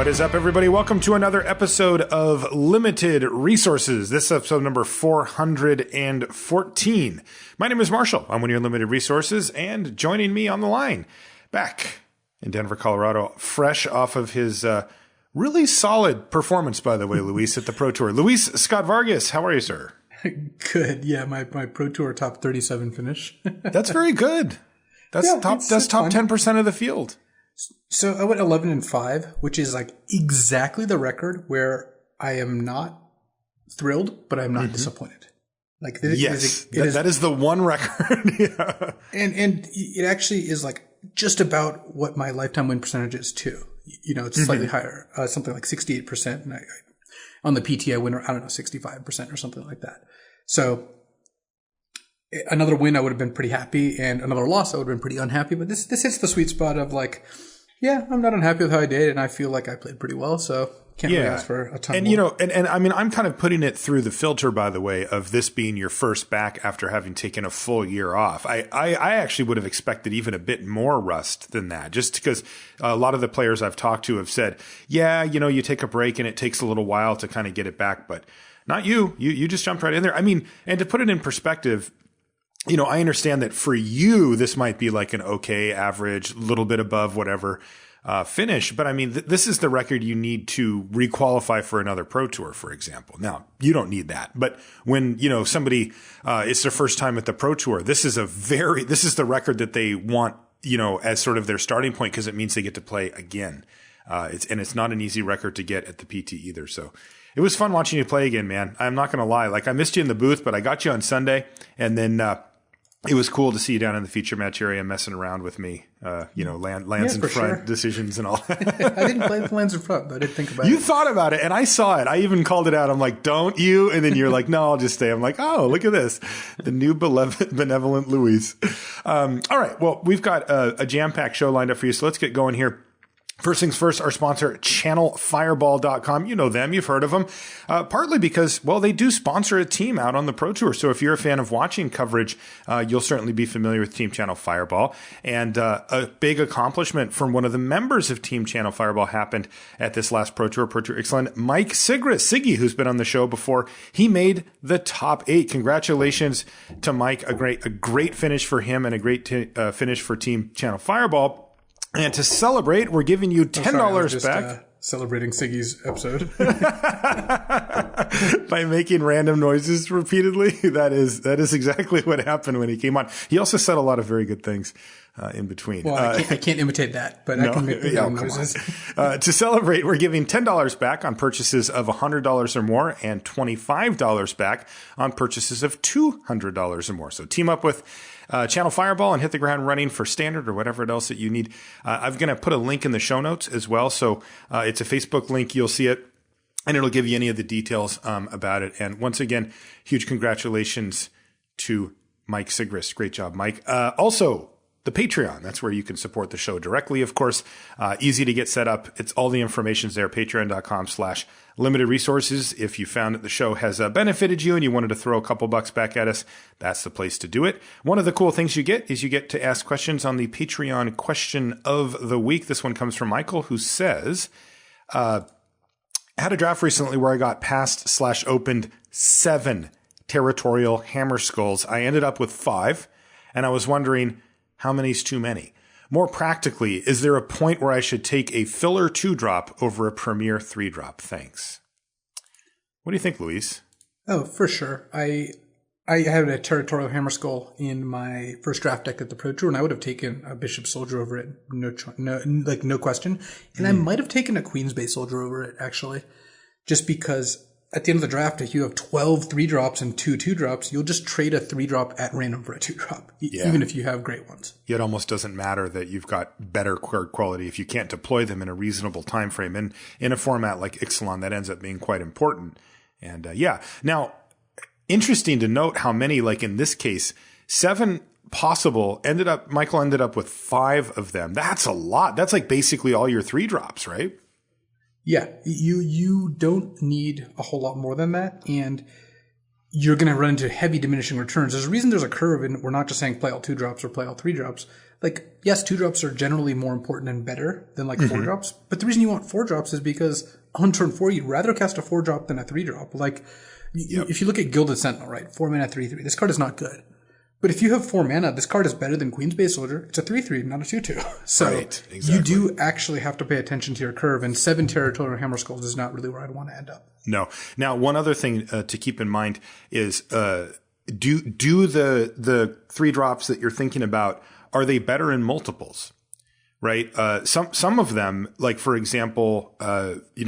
What is up, everybody? Welcome to another episode of Limited Resources. This is episode number 414. My name is Marshall. I'm one of your Limited Resources, and joining me on the line, back in Denver, Colorado, fresh off of his really solid performance, by the way, Luis, at the Pro Tour. Luis Scott-Vargas, how are you, sir? Good. Yeah, my Pro Tour top 37 finish. That's very good. That's top 10% of the field. So I went 11-5, which is like exactly the record where I am not thrilled, but I'm not disappointed. Like that is the one record. Yeah. And it actually is like just about what my lifetime win percentage is too. You know, it's slightly higher, something like 68%. And on the PT, I win, I don't know, 65% or something like that. So another win, I would have been pretty happy, and another loss, I would have been pretty unhappy. But this hits the sweet spot of like, yeah, I'm not unhappy with how I did, and I feel like I played pretty well, so can't really ask for a ton more. You know, and I mean, I'm kind of putting it through the filter, by the way, of this being your first back after having taken a full year off. I actually would have expected even a bit more rust than that, just because a lot of the players I've talked to have said, yeah, you know, you take a break and it takes a little while to kind of get it back, but not you. You just jumped right in there. I mean, and to put it in perspective, you know, I understand that for you, this might be like an okay, average, little bit above whatever finish. But I mean, this is the record you need to requalify for another Pro Tour, for example. Now, you don't need that. But when, you know, somebody, it's their first time at the Pro Tour, this is the record that they want, you know, as sort of their starting point, because it means they get to play again. It's not an easy record to get at the PT either. So it was fun watching you play again, man. I'm not going to lie. Like, I missed you in the booth, but I got you on Sunday, and then, it was cool to see you down in the feature match area messing around with me, you know, lands in front decisions and all that. I didn't play with lands in front, but I did think about it. You thought about it, and I saw it. I even called it out. I'm like, don't you? And then you're like, no, I'll just stay. I'm like, oh, look at this. The new benevolent Luis. All right. Well, we've got a jam-packed show lined up for you, so let's get going here. First things first, our sponsor, channelfireball.com. You know them. You've heard of them. Partly because, well, they do sponsor a team out on the Pro Tour. So if you're a fan of watching coverage, you'll certainly be familiar with Team Channel Fireball. And a big accomplishment from one of the members of Team Channel Fireball happened at this last Pro Tour Excellent. Mike Siggy, who's been on the show before, he made the top 8. Congratulations to Mike. A great finish for him and a great finish for Team Channel Fireball. And to celebrate, we're giving you $10 back. Celebrating Siggy's episode. By making random noises repeatedly. That is exactly what happened when he came on. He also said a lot of very good things in between. Well, I can't imitate that, but I can make the noises. To celebrate, we're giving $10 back on purchases of $100 or more and $25 back on purchases of $200 or more. So team up with Channel Fireball and hit the ground running for standard or whatever else that you need. I'm going to put a link in the show notes as well. So it's a Facebook link. You'll see it, and it'll give you any of the details about it. And once again, huge congratulations to Mike Sigris. Great job, Mike. Also, the Patreon. That's where you can support the show directly, of course. Easy to get set up. It's all the information's there. Patreon.com/limited resources. If you found that the show has benefited you and you wanted to throw a couple bucks back at us, that's the place to do it. One of the cool things you get is you get to ask questions on the Patreon question of the week. This one comes from Michael, who says, I had a draft recently where I got passed/opened 7 territorial hammer skulls. I ended up with 5, and I was wondering, how many's too many? More practically, is there a point where I should take a filler 2-drop over a premier 3-drop? Thanks. What do you think, Luis? Oh, for sure. I had a territorial hammer skull in my first draft deck at the Pro Tour, and I would have taken a Bishop Soldier over it, no question. And I might have taken a Queen's Bay Soldier over it, actually, just because at the end of the draft, if you have 12 3-drops and 2 2-drops, you'll just trade a 3-drop at random for a 2-drop, even if you have great ones. It almost doesn't matter that you've got better card quality if you can't deploy them in a reasonable time frame. And in a format like Ixalan, that ends up being quite important. And now, interesting to note how many, like in this case, 7 possible, Michael ended up with 5 of them. That's a lot. That's like basically all your 3-drops, right? Yeah, you don't need a whole lot more than that, and you're going to run into heavy diminishing returns. There's a reason there's a curve, and we're not just saying play all 2-drops or play all 3-drops. like, yes, 2-drops are generally more important and better than like 4-drops. But the reason you want 4-drops is because on turn 4, you'd rather cast a 4-drop than a 3-drop. Like, if you look at Gilded Sentinel, right? 4 mana, 3/3. This card is not good. But if you have 4 mana, this card is better than Queen's Base Soldier. It's a 3/3, not a 2/2. So right, exactly. You do actually have to pay attention to your curve, and 7 Territorial Hammer Skulls is not really where I'd want to end up. No. Now, one other thing to keep in mind is do the 3-drops that you're thinking about, are they better in multiples? Right. Some of them, like, for example,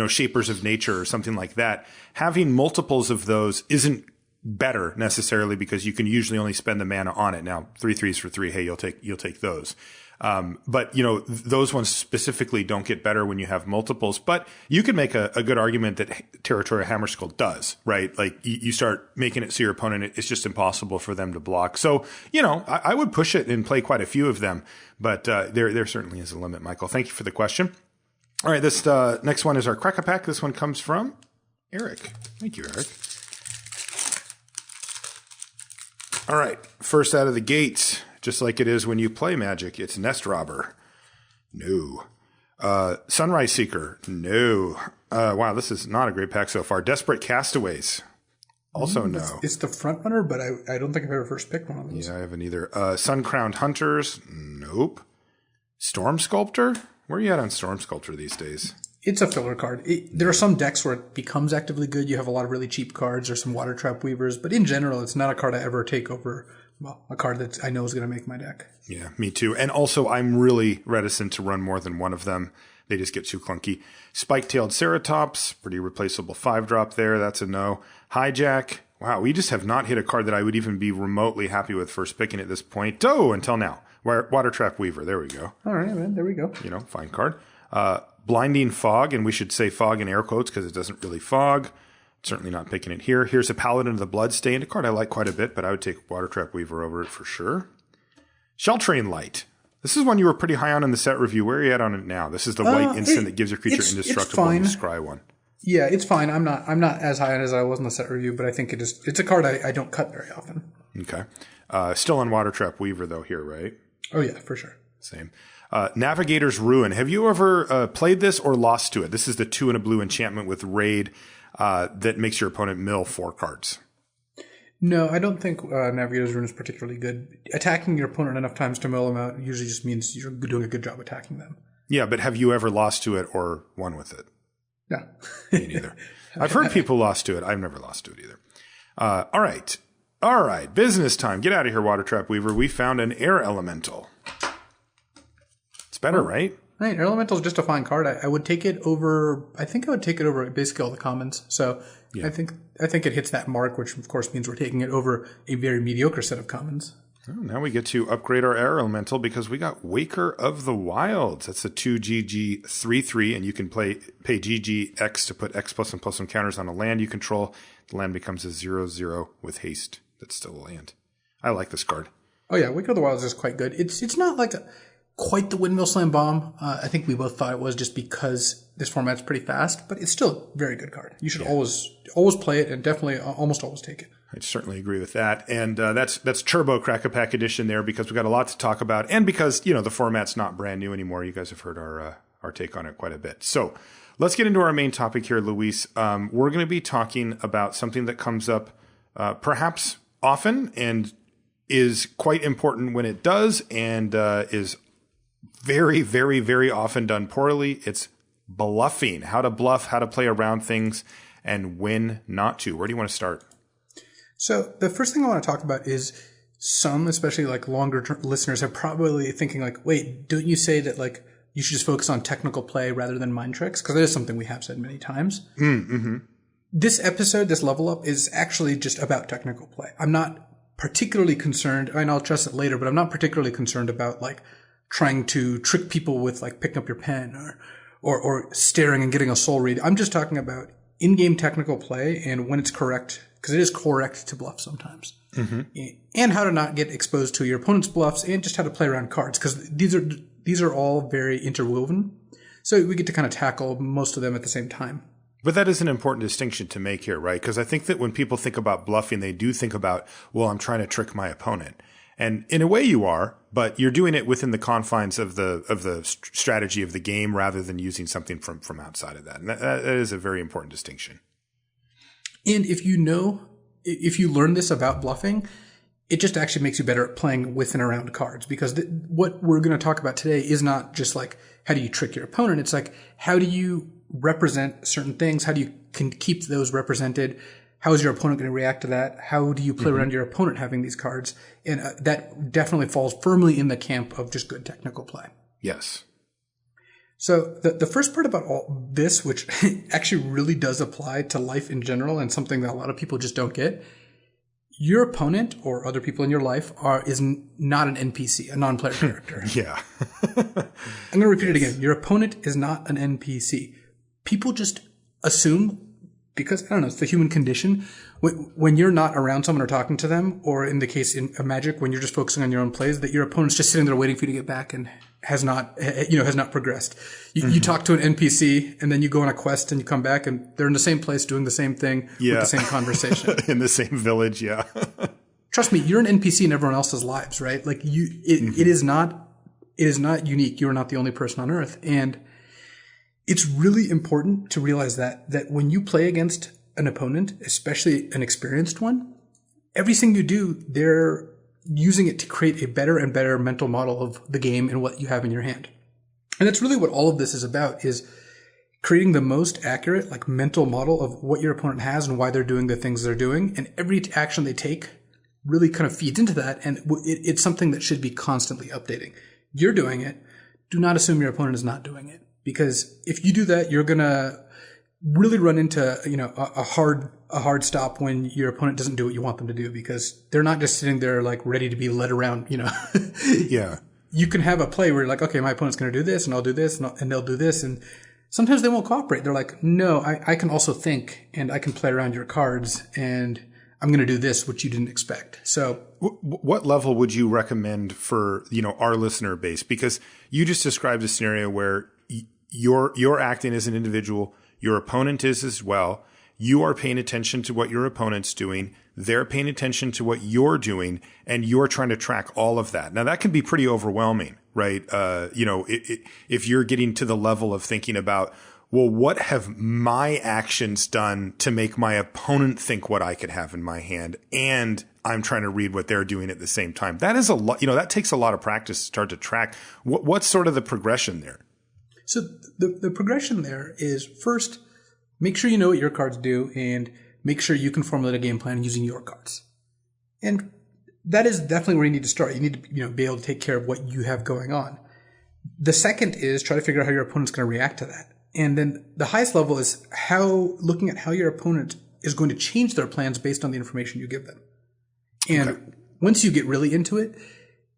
Shapers of Nature or something like that, having multiples of those isn't better necessarily because you can usually only spend the mana on it. Now, 3/3s for 3. Hey, you'll take those. But those ones specifically don't get better when you have multiples, but you can make a good argument that Territorial Hammer Skull does, right? Like you start making it so your opponent, it's just impossible for them to block. So, I would push it and play quite a few of them, but there certainly is a limit, Michael. Thank you for the question. All right. This next one is our Crack-a-Pack. This one comes from Eric. Thank you, Eric. All right. First out of the gates, just like it is when you play Magic, it's Nest Robber. No. Sunrise Seeker. No. Wow, this is not a great pack so far. Desperate Castaways. Also no. It's the front runner, but I don't think I've ever first picked one of those. Yeah, I haven't either. Sun-Crowned Hunters. Nope. Storm Sculptor? Where are you at on Storm Sculptor these days? It's a filler card. There are some decks where it becomes actively good. You have a lot of really cheap cards or some Water Trap Weavers, but in general, it's not a card I ever take over. Well, a card that I know is going to make my deck. Yeah, me too. And also, I'm really reticent to run more than one of them. They just get too clunky. Spike-tailed Ceratops, pretty replaceable 5-drop there. That's a no. Hijack. Wow, we just have not hit a card that I would even be remotely happy with first picking at this point. Oh, until now. Water Trap Weaver. There we go. All right, man. There we go. Fine card. Blinding Fog, and we should say fog in air quotes because it doesn't really fog. Certainly not picking it here. Here's a Paladin of the Bloodstained, a card I like quite a bit, but I would take Water Trap Weaver over it for sure. Shell Train Light. This is one you were pretty high on in the set review. Where are you at on it now? This is the white instant that gives your creature indestructible and you scry one. Yeah, it's fine. I'm not as high on it as I was in the set review, but I think it's a card I don't cut very often. Okay. Still on Water Trap Weaver though here, right? Oh yeah, for sure. Same. Navigator's Ruin. Have you ever played this or lost to it? This is the 2 and a blue enchantment with Raid that makes your opponent mill 4 cards. No, I don't think Navigator's Ruin is particularly good. Attacking your opponent enough times to mill them out usually just means you're doing a good job attacking them. Yeah, but have you ever lost to it or won with it? No. Me neither. I've heard people lost to it. I've never lost to it either. All right. Business time. Get out of here, Water Trap Weaver. We found an Air Elemental. It's better, right? Right. Air Elemental is just a fine card. I would take it over. I think I would take it over basically all the commons. So yeah. I think it hits that mark, which of course means we're taking it over a very mediocre set of commons. Oh, now we get to upgrade our Air Elemental because we got Waker of the Wilds. That's a 2GG 3/3, and you can pay GGX to put X plus and plus some counters on a land you control. The land becomes a 0/0 with haste. That's still a land. I like this card. Oh yeah, Waker of the Wilds is quite good. It's not like quite the Windmill Slam Bomb. I think we both thought it was just because this format's pretty fast, but it's still a very good card. You should always play it and definitely almost always take it. I certainly agree with that. And that's Turbo Crack-a-Pack edition there because we've got a lot to talk about and because, the format's not brand new anymore. You guys have heard our take on it quite a bit. So let's get into our main topic here, Luis. We're going to be talking about something that comes up perhaps often and is quite important when it does and is very, very, very often done poorly. It's bluffing, how to bluff, how to play around things, and when not to. Where do you want to start? So the first thing I want to talk about is some, especially like longer listeners, are probably thinking like, wait, don't you say that like you should just focus on technical play rather than mind tricks? Because that is something we have said many times. Mm-hmm. This episode, this level up, is actually just about technical play. I'm not particularly concerned, and I'll address it later, but I'm not particularly concerned about like trying to trick people with like picking up your pen or staring and getting a soul read. I'm just talking about in-game technical play and when it's correct, because it is correct to bluff sometimes, and how to not get exposed to your opponent's bluffs and just how to play around cards, because these are all very interwoven. So we get to kind of tackle most of them at the same time. But that is an important distinction to make here, right? Because I think that when people think about bluffing, they do think about, well, I'm trying to trick my opponent. And in a way you are, but you're doing it within the confines of the strategy of the game rather than using something from outside of that. And that is a very important distinction. And if you learn this about bluffing, it just actually makes you better at playing with and around cards, because what we're going to talk about today is not just like how do you trick your opponent. It's like how do you represent certain things? How do you can keep those represented? How is your opponent going to react to that? How do you play around your opponent having these cards? And that definitely falls firmly in the camp of just good technical play. Yes. So the first part about all this, which actually really does apply to life in general and something that a lot of people just don't get, your opponent or other people in your life is not an NPC, a non-player character. Yeah. I'm going to repeat it again. Your opponent is not an NPC. People just assume, because, I don't know, it's the human condition. When you're not around someone or talking to them, or in the case in Magic, when you're just focusing on your own plays, that your opponent's just sitting there waiting for you to get back and has not progressed. You talk to an NPC and then you go on a quest and you come back and they're in the same place doing the same thing with the same conversation. In the same village, yeah. Trust me, you're an NPC in everyone else's lives, right? Like it is not unique. You're not the only person on Earth. And it's really important to realize that when you play against an opponent, especially an experienced one, everything you do, they're using it to create a better and better mental model of the game and what you have in your hand. And that's really what all of this is about, is creating the most accurate, like, mental model of what your opponent has and why they're doing the things they're doing. And every action they take really kind of feeds into that. And it's something that should be constantly updating. You're doing it. Do not assume your opponent is not doing it. Because if you do that, you're going to really run into, a hard stop when your opponent doesn't do what you want them to do, because they're not just sitting there like ready to be led around, Yeah. You can have a play where you're like, okay, my opponent's going to do this and I'll do this and they'll do this. And sometimes they won't cooperate. They're like, no, I can also think and I can play around your cards and I'm going to do this, which you didn't expect. So what level would you recommend for, our listener base? Because you just described a scenario where you're acting as an individual. Your opponent is as well. You are paying attention to what your opponent's doing. They're paying attention to what you're doing, and you're trying to track all of that. Now, that can be pretty overwhelming, right? If you're getting to the level of thinking about, well, what have my actions done to make my opponent think what I could have in my hand? And I'm trying to read what they're doing at the same time. That is a lot, that takes a lot of practice to start to track. What's sort of the progression there? So the progression there is, first, make sure you know what your cards do and make sure you can formulate a game plan using your cards. And that is definitely where you need to start. You need to be able to take care of what you have going on. The second is try to figure out how your opponent's going to react to that. And then the highest level is looking at how your opponent is going to change their plans based on the information you give them. And once you get really into it,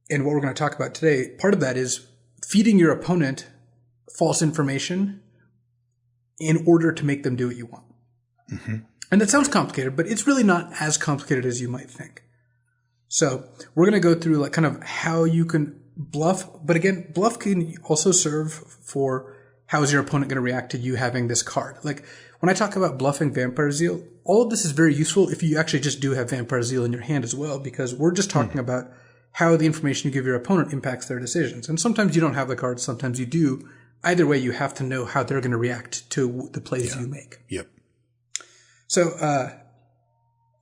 and what we're going to talk about today, part of that is feeding your opponent false information in order to make them do what you want. Mm-hmm. And that sounds complicated, but it's really not as complicated as you might think. So we're going to go through like kind of how you can bluff. But again, bluff can also serve for how is your opponent going to react to you having this card. Like when I talk about bluffing Vampire Zeal, all of this is very useful if you actually just do have Vampire Zeal in your hand as well, because we're just talking about how the information you give your opponent impacts their decisions. And sometimes you don't have the cards, sometimes you do. Either way, you have to know how they're going to react to the plays you make. Yep. So,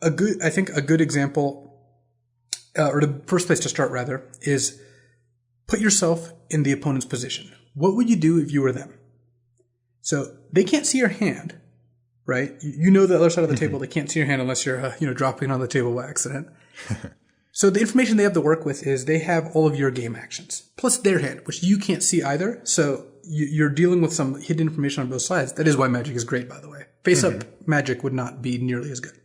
a good example, or the first place to start rather, is put yourself in the opponent's position. What would you do if you were them? So they can't see your hand, right? You know the other side of the table. They can't see your hand unless you're, dropping on the table by accident. So the information they have to work with is they have all of your game actions, plus their hand, which you can't see either. So you're dealing with some hidden information on both sides. That is why Magic is great, by the way. Face-up Magic would not be nearly as good.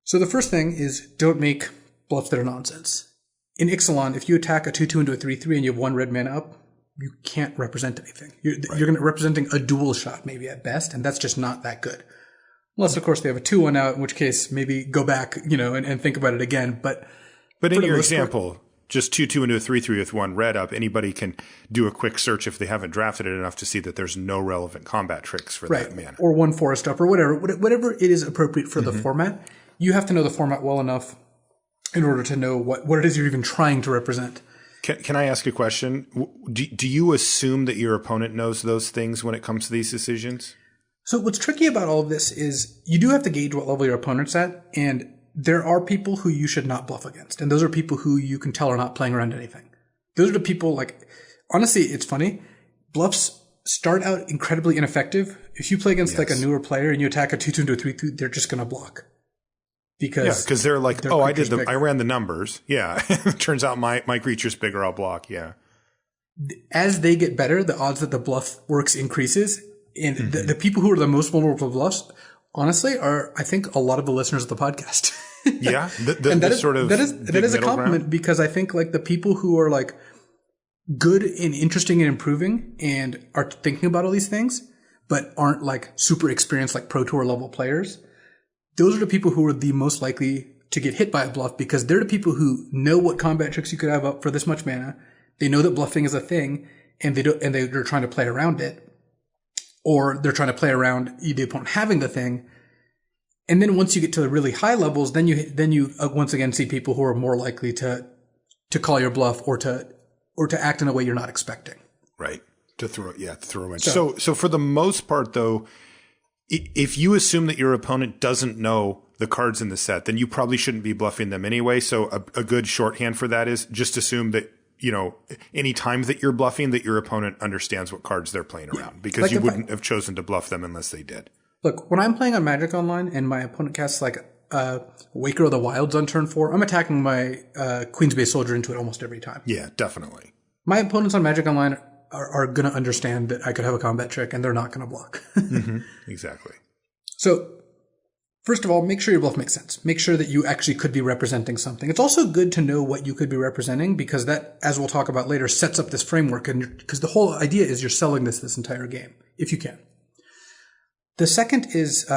So the first thing is don't make bluffs that are nonsense. In Ixalan, if you attack a 2/2 into a 3/3 and you have one red mana up, you can't represent anything. You're going to representing a dual shot maybe at best, and that's just not that good. Unless, of course, they have a 2/1 out, in which case maybe go back, and think about it again. But in your example, just 2/2 into a 3/3 with one red up, anybody can do a quick search if they haven't drafted it enough to see that there's no relevant combat tricks for that mana. Or one forest up or whatever it is appropriate for the format. You have to know the format well enough in order to know what it is you're even trying to represent. Can I ask a question? Do you assume that your opponent knows those things when it comes to these decisions? So what's tricky about all of this is you do have to gauge what level your opponent's at, and there are people who you should not bluff against. And those are people who you can tell are not playing around anything. Those are the people, like, honestly, it's funny. Bluffs start out incredibly ineffective. If you play against like a newer player and you attack a 2-2 into a 3-2, they're just going to block. Because they're like, I ran the numbers. Yeah. Turns out my creature's bigger. I'll block. Yeah. As they get better, the odds that the bluff works increases. And the people who are the most vulnerable to bluffs, honestly, are, I think, a lot of the listeners of the podcast. Yeah. And that is a compliment because I think like the people who are like good and interesting and improving and are thinking about all these things, but aren't like super experienced, like pro tour level players, those are the people who are the most likely to get hit by a bluff because they're the people who know what combat tricks you could have up for this much mana. They know that bluffing is a thing and they're trying to play around it, or they're trying to play around the opponent having the thing. And then once you get to the really high levels, then you once again see people who are more likely to call your bluff or to act in a way you're not expecting. Right. To throw a wrench. So for the most part though, if you assume that your opponent doesn't know the cards in the set, then you probably shouldn't be bluffing them anyway. So a good shorthand for that is just assume that, any time that you're bluffing, that your opponent understands what cards they're playing around, because like you wouldn't have chosen to bluff them unless they did. Look, when I'm playing on Magic Online and my opponent casts like Waker of the Wilds on turn 4, I'm attacking my Queen's Base Soldier into it almost every time. Yeah, definitely. My opponents on Magic Online are going to understand that I could have a combat trick and they're not going to block. Exactly. So, first of all, make sure your bluff makes sense. Make sure that you actually could be representing something. It's also good to know what you could be representing because that, as we'll talk about later, sets up this framework. And because the whole idea is you're selling this entire game, if you can. The second is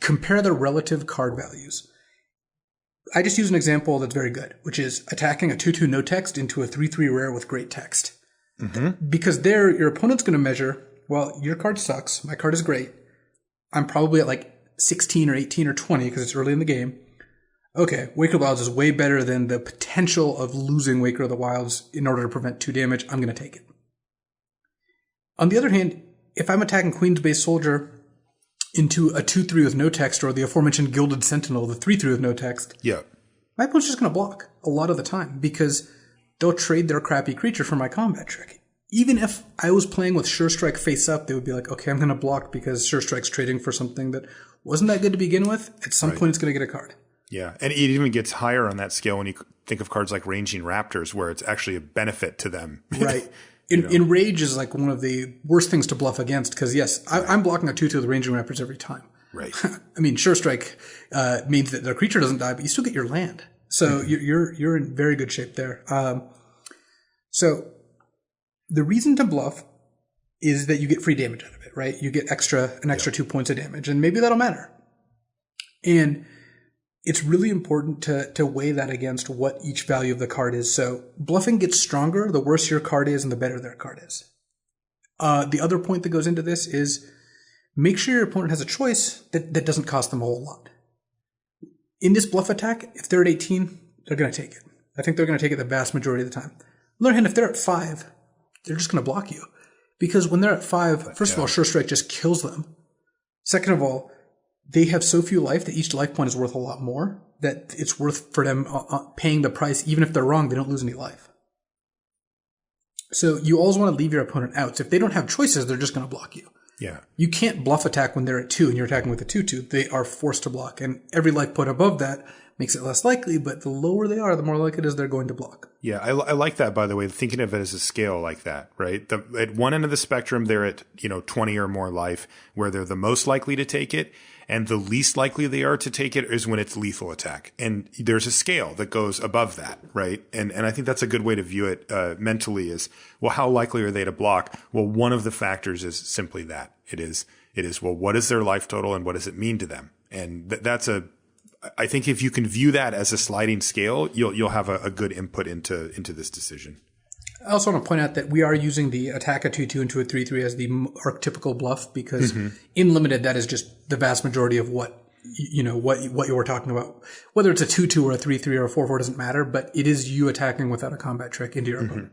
compare the relative card values. I just use an example that's very good, which is attacking a 2-2 no text into a 3-3 rare with great text. Because there, your opponent's going to measure, well, your card sucks, my card is great. I'm probably at like 16 or 18 or 20 because it's early in the game. Okay, Waker of the Wilds is way better than the potential of losing Waker of the Wilds in order to prevent 2 damage. I'm going to take it. On the other hand, if I'm attacking Queen's Base Soldier into a 2-3 with no text, or the aforementioned Gilded Sentinel, the 3-3 with no text, my opponent's just going to block a lot of the time because they'll trade their crappy creature for my combat trick. Even if I was playing with Sure Strike face up, they would be like, okay, I'm going to block because Sure Strike's trading for something that wasn't that good to begin with. At some point, it's going to get a card. Yeah, and it even gets higher on that scale when you think of cards like Ranging Raptors, where it's actually a benefit to them. Right. In Rage is like one of the worst things to bluff against because, yes, I'm blocking a 2-2 with Ranging Raptors every time. Right. I mean, Sure Strike means that the creature doesn't die, but you still get your land. So you're in very good shape there. So the reason to bluff is that you get free damage out of it, right? You get an extra 2 points of damage, and maybe that'll matter. And it's really important to weigh that against what each value of the card is. So bluffing gets stronger the worse your card is and the better their card is. The other point that goes into this is make sure your opponent has a choice that doesn't cost them a whole lot. In this bluff attack, if they're at 18, they're going to take it. I think they're going to take it the vast majority of the time. On the other hand, if they're at 5, they're just going to block you. Because when they're at 5, first of all, Sure Strike just kills them. Second of all, they have so few life that each life point is worth a lot more, that it's worth for them paying the price. Even if they're wrong, they don't lose any life. So you always want to leave your opponent out. So if they don't have choices, they're just going to block you. Yeah. You can't bluff attack when they're at 2 and you're attacking with a 2-2. They are forced to block. And every life point above that makes it less likely, but the lower they are, the more likely it is they're going to block. Yeah, I like that, by the way, thinking of it as a scale like that, right? At one end of the spectrum, they're at 20 or more life, where they're the most likely to take it, and the least likely they are to take it is when it's lethal attack. And there's a scale that goes above that, right? And I think that's a good way to view it mentally is, well, how likely are they to block? Well, one of the factors is simply that. It is, well, what is their life total and what does it mean to them? And I think if you can view that as a sliding scale, you'll have a good input into this decision. I also want to point out that we are using the attack a 2-2 into a 3-3 as the archetypical bluff because in limited, that is just the vast majority of what what you were talking about, whether it's a 2-2 or a 3-3 or a 4-4 doesn't matter, but it is you attacking without a combat trick into your opponent.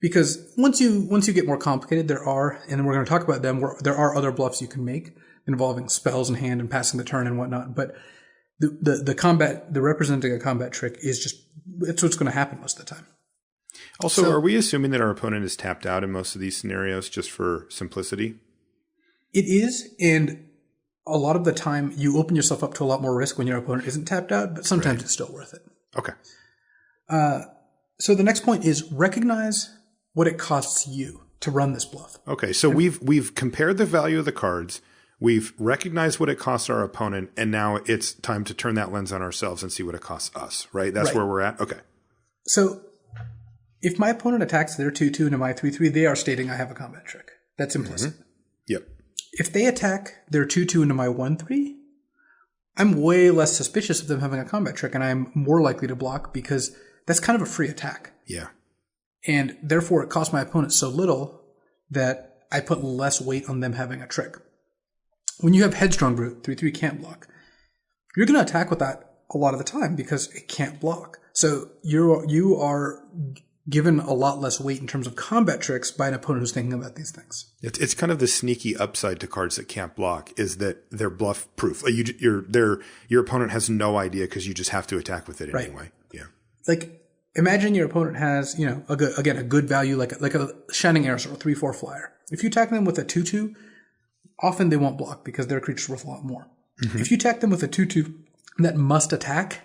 Because once you get more complicated, and we're going to talk about them, there are other bluffs you can make involving spells in hand and passing the turn and whatnot. But the representing a combat trick it's what's going to happen most of the time. Also, are we assuming that our opponent is tapped out in most of these scenarios just for simplicity? It is, and a lot of the time you open yourself up to a lot more risk when your opponent isn't tapped out, but sometimes it's still worth it. Okay. So the next point is recognize what it costs you to run this bluff. Okay, so we've compared the value of the cards, we've recognized what it costs our opponent, and now it's time to turn that lens on ourselves and see what it costs us, right? That's where we're at? Okay. So if my opponent attacks their 2-2 into my 3-3, they are stating I have a combat trick. That's implicit. Yep. If they attack their 2-2 into my 1-3, I'm way less suspicious of them having a combat trick, and I'm more likely to block because that's kind of a free attack. Yeah. And therefore, it costs my opponent so little that I put less weight on them having a trick. When you have Headstrong Brute, 3-3 can't block, you're going to attack with that a lot of the time because it can't block. So you are given a lot less weight in terms of combat tricks by an opponent who's thinking about these things. It's kind of the sneaky upside to cards that can't block is that they're bluff proof. Your opponent has no idea because you just have to attack with it anyway. Yeah. Like, imagine your opponent has, a good value like a Shining Arrows or a 3-4 flyer. If you attack them with a 2-2, often they won't block because their creature's worth a lot more. If you attack them with a 2-2 that must attack,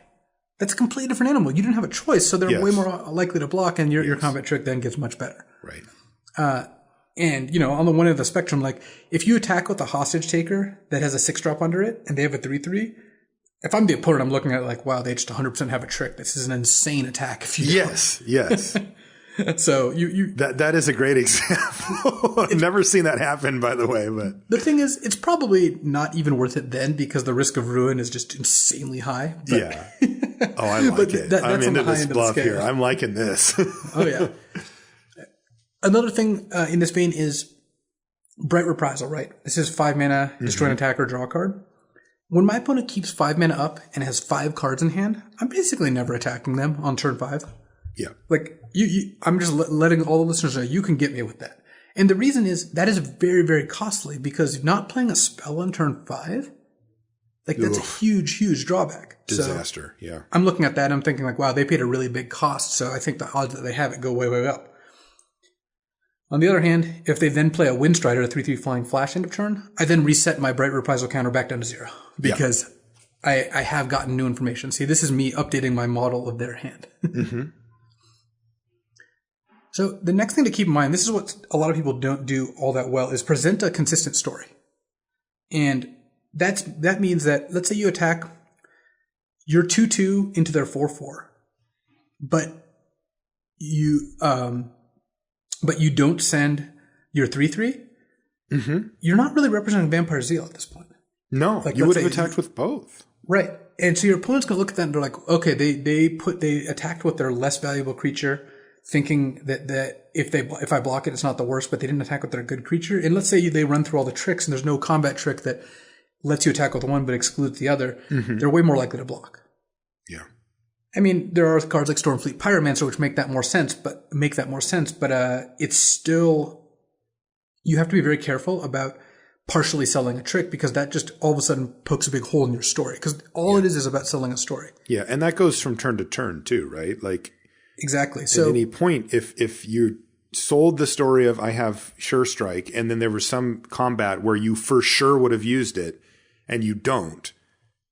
that's a completely different animal. You didn't have a choice, so they're way more likely to block, and your combat trick then gets much better. Right. And, on the one end of the spectrum, like, if you attack with a Hostage Taker that has a 6-drop under it, and they have a 3-3, if I'm the opponent, I'm looking at it like, wow, they just 100% have a trick. This is an insane attack. If you Yes. So that is a great example. I've never seen that happen, by the way. But the thing is, it's probably not even worth it then because the risk of ruin is just insanely high. But, yeah. Oh, I like it. I'm into this bluff here. I'm liking this. Oh yeah. Another thing in this vein is Bright Reprisal. Right. This is 5 mana, destroy an attacker, draw a card. When my opponent keeps 5 mana up and has 5 cards in hand, I'm basically never attacking them on turn 5. Yeah. Like, I'm just letting all the listeners know you can get me with that. And the reason is that is very, very costly because not playing a spell on turn 5, like, that's a huge, huge drawback. Disaster. So yeah. I'm looking at that and I'm thinking like, wow, they paid a really big cost. So I think the odds that they have it go way, way up. On the other hand, if they then play a Windstrider, a 3-3 flying flash end of turn, I then reset my Bright Reprisal counter back down to 0 because I have gotten new information. See, this is me updating my model of their hand. So the next thing to keep in mind, this is what a lot of people don't do all that well, is present a consistent story. And that means that, let's say you attack your 2-2 into their 4-4, but you don't send your 3-3, you're not really representing Vampire Zeal at this point. No, like, you would have attacked with both. Right. And so your opponent's going to look at that and they're like, okay, they attacked with their less valuable creature, thinking that if I block it, it's not the worst, but they didn't attack with their good creature. And let's say they run through all the tricks and there's no combat trick that lets you attack with one but excludes the other. They're way more likely to block. Yeah. I mean, there are cards like Stormfleet Pyromancer which make that more sense, but it's still, you have to be very careful about partially selling a trick because that just all of a sudden pokes a big hole in your story because all it is about selling a story. Yeah, and that goes from turn to turn too, right? Like, exactly. So at any point, if you sold the story of I have Sure Strike and then there was some combat where you for sure would have used it and you don't,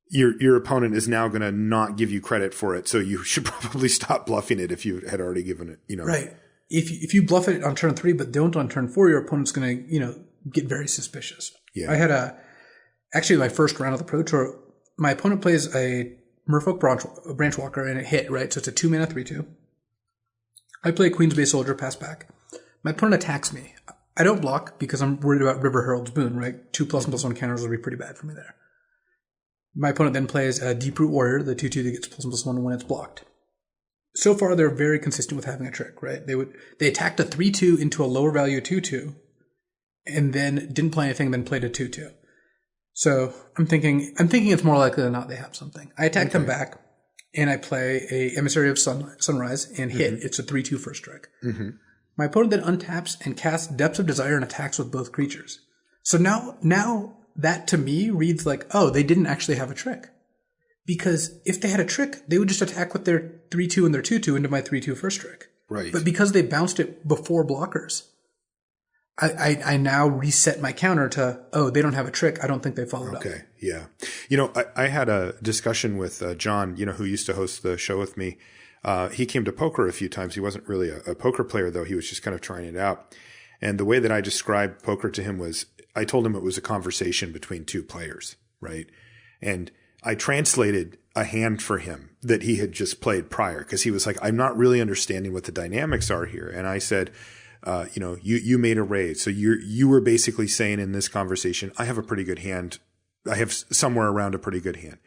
your opponent is now going to not give you credit for it. So you should probably stop bluffing it if you had already given it, Right. If you bluff it on turn 3 but don't on turn 4, your opponent's going to, get very suspicious. Yeah. I had actually my first round of the Pro Tour, my opponent plays a Merfolk Branchwalker and it hit, right? So it's a 2 mana 3/2. I play Queen's Bay Soldier, pass back. My opponent attacks me. I don't block because I'm worried about River Herald's Boon, right? 2++1 counters will be pretty bad for me there. My opponent then plays a Deeproot Warrior, the 2/2 that gets ++1 when it's blocked. So far, they're very consistent with having a trick, right? They attacked a 3/2 into a lower value 2/2, and then didn't play anything, then played a 2/2. So I'm thinking it's more likely than not they have something. I attack them back, and I play a Emissary of Sunrise and hit. It's a 3/2 first strike. My opponent then untaps and casts Depths of Desire and attacks with both creatures. So now that to me reads like, oh, they didn't actually have a trick. Because if they had a trick, they would just attack with their 3/2 and their 2/2 into my 3/2 first strike. Right. But because they bounced it before blockers, I now reset my counter to, oh, they don't have a trick. I don't think they followed up. Okay, yeah. I had a discussion with John, who used to host the show with me. He came to poker a few times. He wasn't really a poker player, though. He was just kind of trying it out. And the way that I described poker to him was, I told him it was a conversation between two players, right? And I translated a hand for him that he had just played prior, because he was like, I'm not really understanding what the dynamics are here. And I said, you made a raise. So you were basically saying in this conversation, I have a pretty good hand. I have somewhere around a pretty good hand.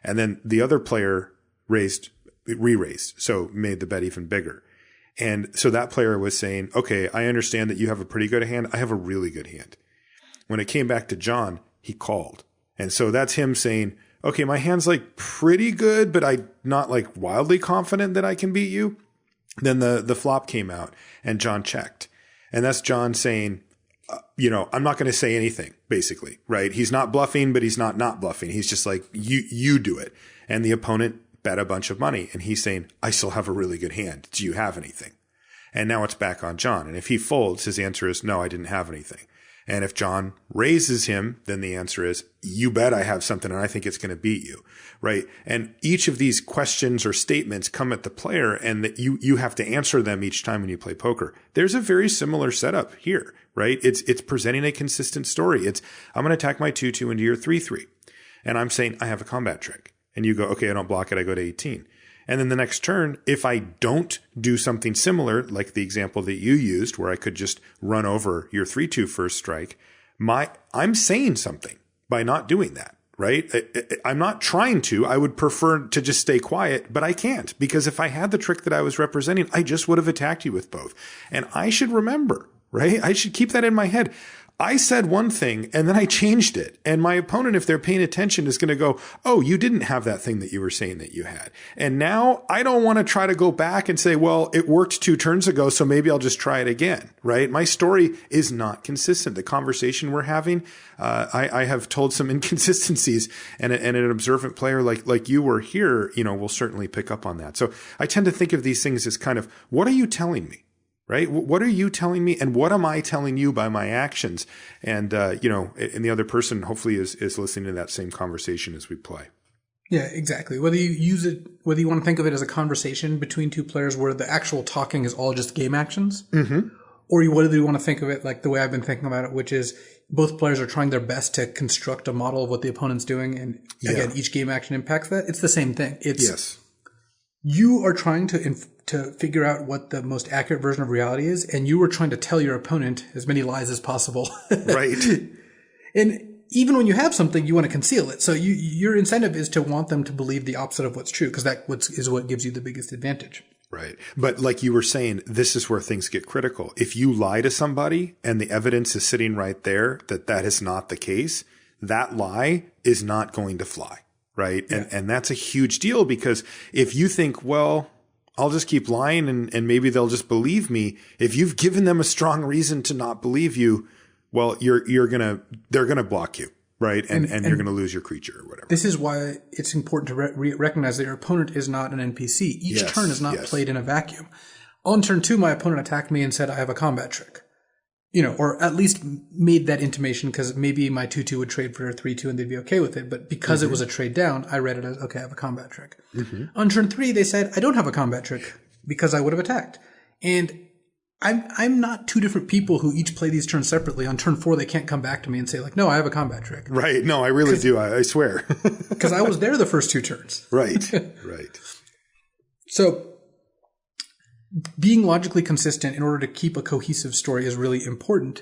And then the other player re-raised. So made the bet even bigger. And so that player was saying, okay, I understand that you have a pretty good hand. I have a really good hand. When it came back to John, he called. And so that's him saying, okay, my hand's like pretty good, but I'm not like wildly confident that I can beat you. Then the flop came out and John checked. And that's John saying, I'm not going to say anything, basically, right? He's not bluffing, but he's not bluffing. He's just like, you do it. And the opponent bet a bunch of money. And he's saying, I still have a really good hand. Do you have anything? And now it's back on John. And if he folds, his answer is, no, I didn't have anything. And if John raises him, then the answer is, you bet I have something and I think it's going to beat you, right? And each of these questions or statements come at the player, and that you have to answer them each time when you play poker. There's a very similar setup here, right? It's presenting a consistent story. I'm going to attack my 2/2 into your 3/3. And I'm saying, I have a combat trick. And you go, okay, I don't block it. I go to 18. And then the next turn, if I don't do something similar, like the example that you used, where I could just run over your 3/2 first strike, I'm saying something by not doing that, right? I'm not trying to. I would prefer to just stay quiet, but I can't, because if I had the trick that I was representing, I just would have attacked you with both. And I should remember, right? I should keep that in my head. I said one thing and then I changed it. And my opponent, if they're paying attention, is going to go, oh, you didn't have that thing that you were saying that you had. And now I don't want to try to go back and say, well, it worked 2 turns ago, so maybe I'll just try it again, right? My story is not consistent. The conversation we're having, I have told some inconsistencies, and an observant player like you were here, will certainly pick up on that. So I tend to think of these things as kind of, what are you telling me? Right? What are you telling me? And what am I telling you by my actions? And, and the other person hopefully is listening to that same conversation as we play. Yeah, exactly. Whether you want to think of it as a conversation between two players where the actual talking is all just game actions, or whether you want to think of it like the way I've been thinking about it, which is both players are trying their best to construct a model of what the opponent's doing. And again, each game action impacts that. It's the same thing. You are trying to figure out what the most accurate version of reality is, and you are trying to tell your opponent as many lies as possible. Right. And even when you have something, you want to conceal it. So your incentive is to want them to believe the opposite of what's true, because that is what gives you the biggest advantage. Right. But like you were saying, this is where things get critical. If you lie to somebody and the evidence is sitting right there that is not the case, that lie is not going to fly. Right. Yeah. And that's a huge deal, because if you think, well, I'll just keep lying and maybe they'll just believe me. If you've given them a strong reason to not believe you, well, they're going to block you. Right. And you're going to lose your creature or whatever. This is why it's important to recognize that your opponent is not an NPC. Each turn is not played in a vacuum. On turn 2, my opponent attacked me and said, I have a combat trick. Or at least made that intimation, because maybe my 2/2 would trade for a 3/2 and they'd be okay with it. But because it was a trade down, I read it as, okay, I have a combat trick. On turn 3, they said, I don't have a combat trick, because I would have attacked. And I'm not two different people who each play these turns separately. On turn 4, they can't come back to me and say, like, no, I have a combat trick. Right. No, I really do. I swear. Because I was there the first 2 turns. Right. Right. So being logically consistent in order to keep a cohesive story is really important.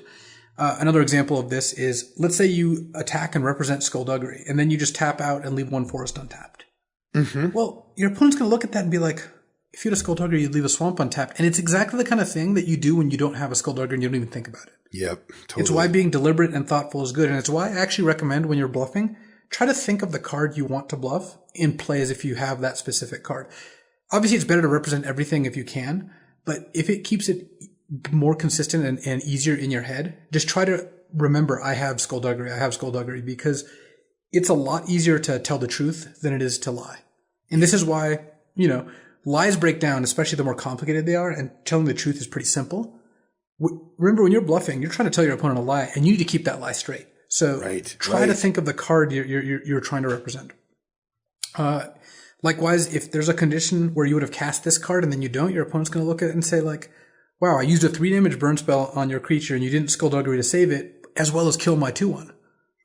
Another example of this is, let's say you attack and represent Skullduggery, and then you just tap out and leave 1 forest untapped. Well, your opponent's going to look at that and be like, if you had a Skulldugger, you'd leave a Swamp untapped. And it's exactly the kind of thing that you do when you don't have a Skulldugger and you don't even think about it. Yep, totally. It's why being deliberate and thoughtful is good. And it's why I actually recommend when you're bluffing, try to think of the card you want to bluff and play as if you have that specific card. Obviously, it's better to represent everything if you can, but if it keeps it more consistent and easier in your head, just try to remember, I have Skullduggery, because it's a lot easier to tell the truth than it is to lie. And this is why, lies break down, especially the more complicated they are, and telling the truth is pretty simple. Remember, when you're bluffing, you're trying to tell your opponent a lie, and you need to keep that lie straight. So try to think of the card you're trying to represent. Likewise, if there's a condition where you would have cast this card and then you don't, your opponent's going to look at it and say like, wow, I used a 3 damage burn spell on your creature and you didn't Skullduggery to save it, as well as kill my 2/1.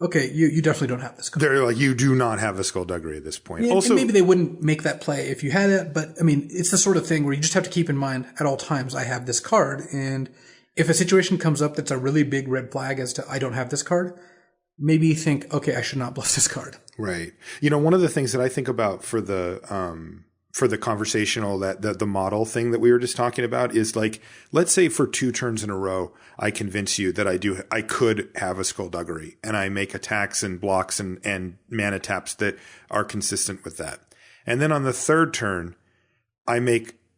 Okay, you definitely don't have this card. They're like, you do not have a Skullduggery at this point. Yeah, also, and maybe they wouldn't make that play if you had it, but I mean, it's the sort of thing where you just have to keep in mind at all times, I have this card. And if a situation comes up that's a really big red flag as to I don't have this card, maybe think, okay, I should not bluff this card. Right. One of the things that I think about for the conversational, the model thing that we were just talking about is like, let's say for 2 turns in a row, I convince you that I could have a Skullduggery and I make attacks and blocks and mana taps that are consistent with that. And then on the 3rd turn,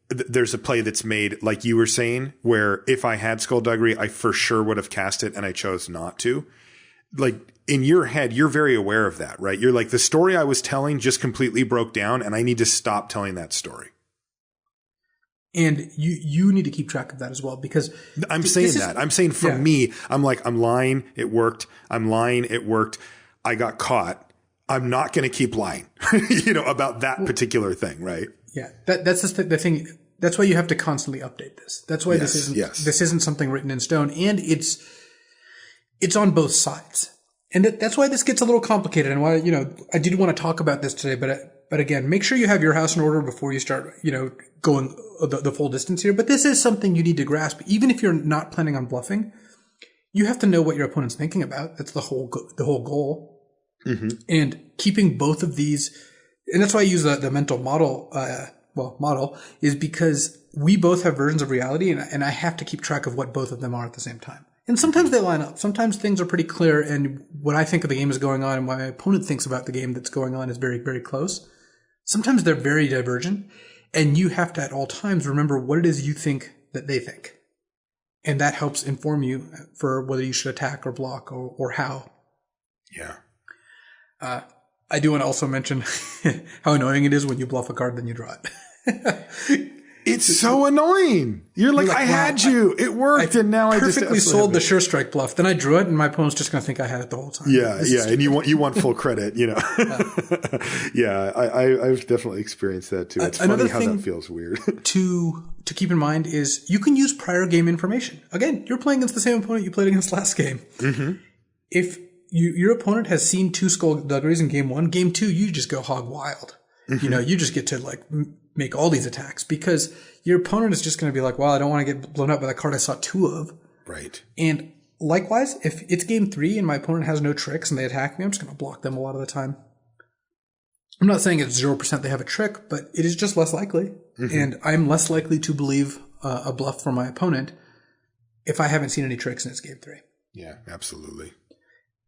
there's a play that's made, like you were saying, where if I had Skullduggery, I for sure would have cast it and I chose not to. Like, in your head, you're very aware of that, right? You're like, the story I was telling just completely broke down and I need to stop telling that story. And you need to keep track of that as well, because I'm saying for me, I'm like, I'm lying. It worked. I'm lying. It worked. I got caught. I'm not going to keep lying, about that particular thing. Right. Yeah. That's just the thing. That's why you have to constantly update this. That's why this isn't something written in stone, and it's on both sides. And that's why this gets a little complicated, and why, I did want to talk about this today, but again, make sure you have your house in order before you start, going the full distance here. But this is something you need to grasp. Even if you're not planning on bluffing, you have to know what your opponent's thinking about. That's the whole goal. Mm-hmm. And keeping both of these, and that's why I use the mental model, is because we both have versions of reality, and I have to keep track of what both of them are at the same time. And sometimes they line up. Sometimes things are pretty clear, and what I think of the game is going on and what my opponent thinks about the game that's going on is very, very close. Sometimes they're very divergent, and you have to at all times remember what it is you think that they think. And that helps inform you for whether you should attack or block or how. Yeah. I do want to also mention how annoying it is when you bluff a card, then you draw it. It's so annoying. You're like, I had you. It worked, and now I just perfectly sold the Sure Strike bluff. Then I drew it, and my opponent's just going to think I had it the whole time. Yeah, and you want full credit, Yeah, I've definitely experienced that too. It's funny how that feels weird. to keep in mind is you can use prior game information. Again, you're playing against the same opponent you played against last game. Mm-hmm. If your opponent has seen 2 Skullduggeries in game 1, game 2, you just go hog wild. Mm-hmm. You just get to make all these attacks, because your opponent is just going to be like, well, I don't want to get blown up by the card I saw 2 of. Right. And likewise, if it's game 3 and my opponent has no tricks and they attack me, I'm just going to block them a lot of the time. I'm not saying it's 0% they have a trick, but it is just less likely. Mm-hmm. And I'm less likely to believe a bluff from my opponent if I haven't seen any tricks and it's game 3. Yeah, absolutely.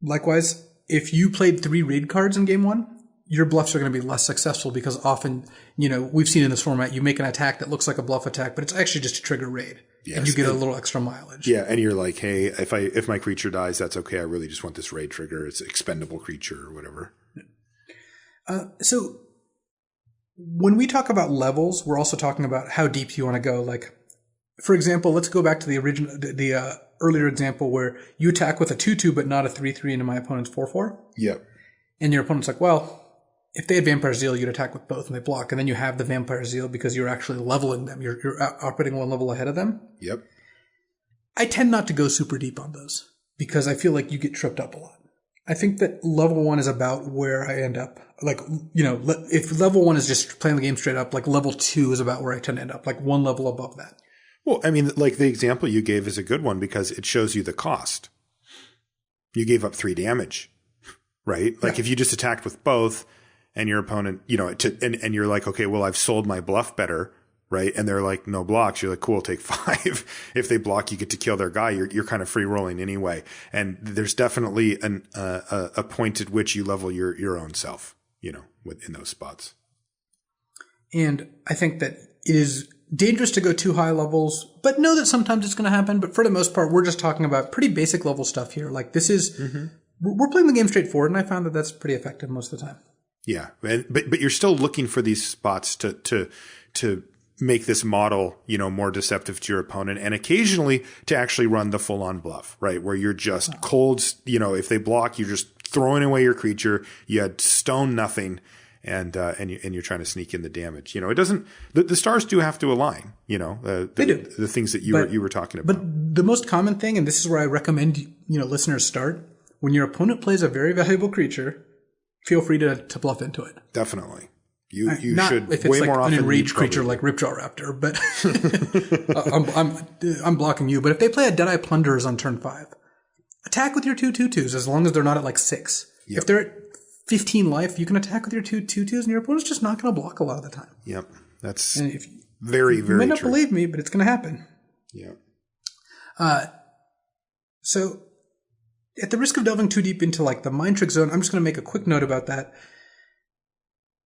Likewise, if you played 3 raid cards in game 1, your bluffs are going to be less successful, because often, we've seen in this format, you make an attack that looks like a bluff attack, but it's actually just to trigger raid. Yes, and you get a little extra mileage. Yeah, and you're like, hey, if my creature dies, that's okay. I really just want this raid trigger. It's an expendable creature or whatever. So when we talk about levels, we're also talking about how deep you want to go. Like, for example, let's go back to the earlier example where you attack with a 2/2 but not a 3/3 into my opponent's 4/4. Yep. And your opponent's like, well, if they had Vampire Zeal, you'd attack with both and they block. And then you have the Vampire Zeal because you're actually leveling them. You're operating one level ahead of them. Yep. I tend not to go super deep on those because I feel like you get tripped up a lot. I think that level 1 is about where I end up. Like, if level 1 is just playing the game straight up, like level 2 is about where I tend to end up, like one level above that. Well, I mean, like the example you gave is a good one because it shows you the cost. You gave up 3 damage, right? Like if you just attacked with both and your opponent, and you're like, okay, well, I've sold my bluff better right? And they're like, no blocks. You're like, cool, take 5. If they block, you get to kill their guy. You're kind of free rolling anyway. And there's definitely a point at which you level your own self, in those spots. And I think that it is dangerous to go too high levels, but know that sometimes it's going to happen. But for the most part, we're just talking about pretty basic level stuff here. Like this is, we're playing the game straightforward, and I found that that's pretty effective most of the time. Yeah. But you're still looking for these spots to make this model, more deceptive to your opponent, and occasionally to actually run the full on bluff, right? Where you're just cold, if they block, you're just throwing away your creature. You had stone nothing. And you're trying to sneak in the damage. It doesn't. The stars do have to align. They do. The things that you were talking about. But the most common thing, and this is where I recommend listeners start, when your opponent plays a very valuable creature, feel free to bluff into it. Definitely. You not should if it's way like more often. An enraged creature like Ripjaw Raptor, but I'm blocking you. But if they play a Deadeye Plunderers on turn 5, attack with your 2/2/2s as long as they're not at like 6. Yep. If they're at 15 life, you can attack with your 2/2/2s, and your opponent's just not going to block a lot of the time. Yep, that's very, very true. You may not believe me, but it's going to happen. Yeah. So, at the risk of delving too deep into like the mind trick zone, I'm just going to make a quick note about that.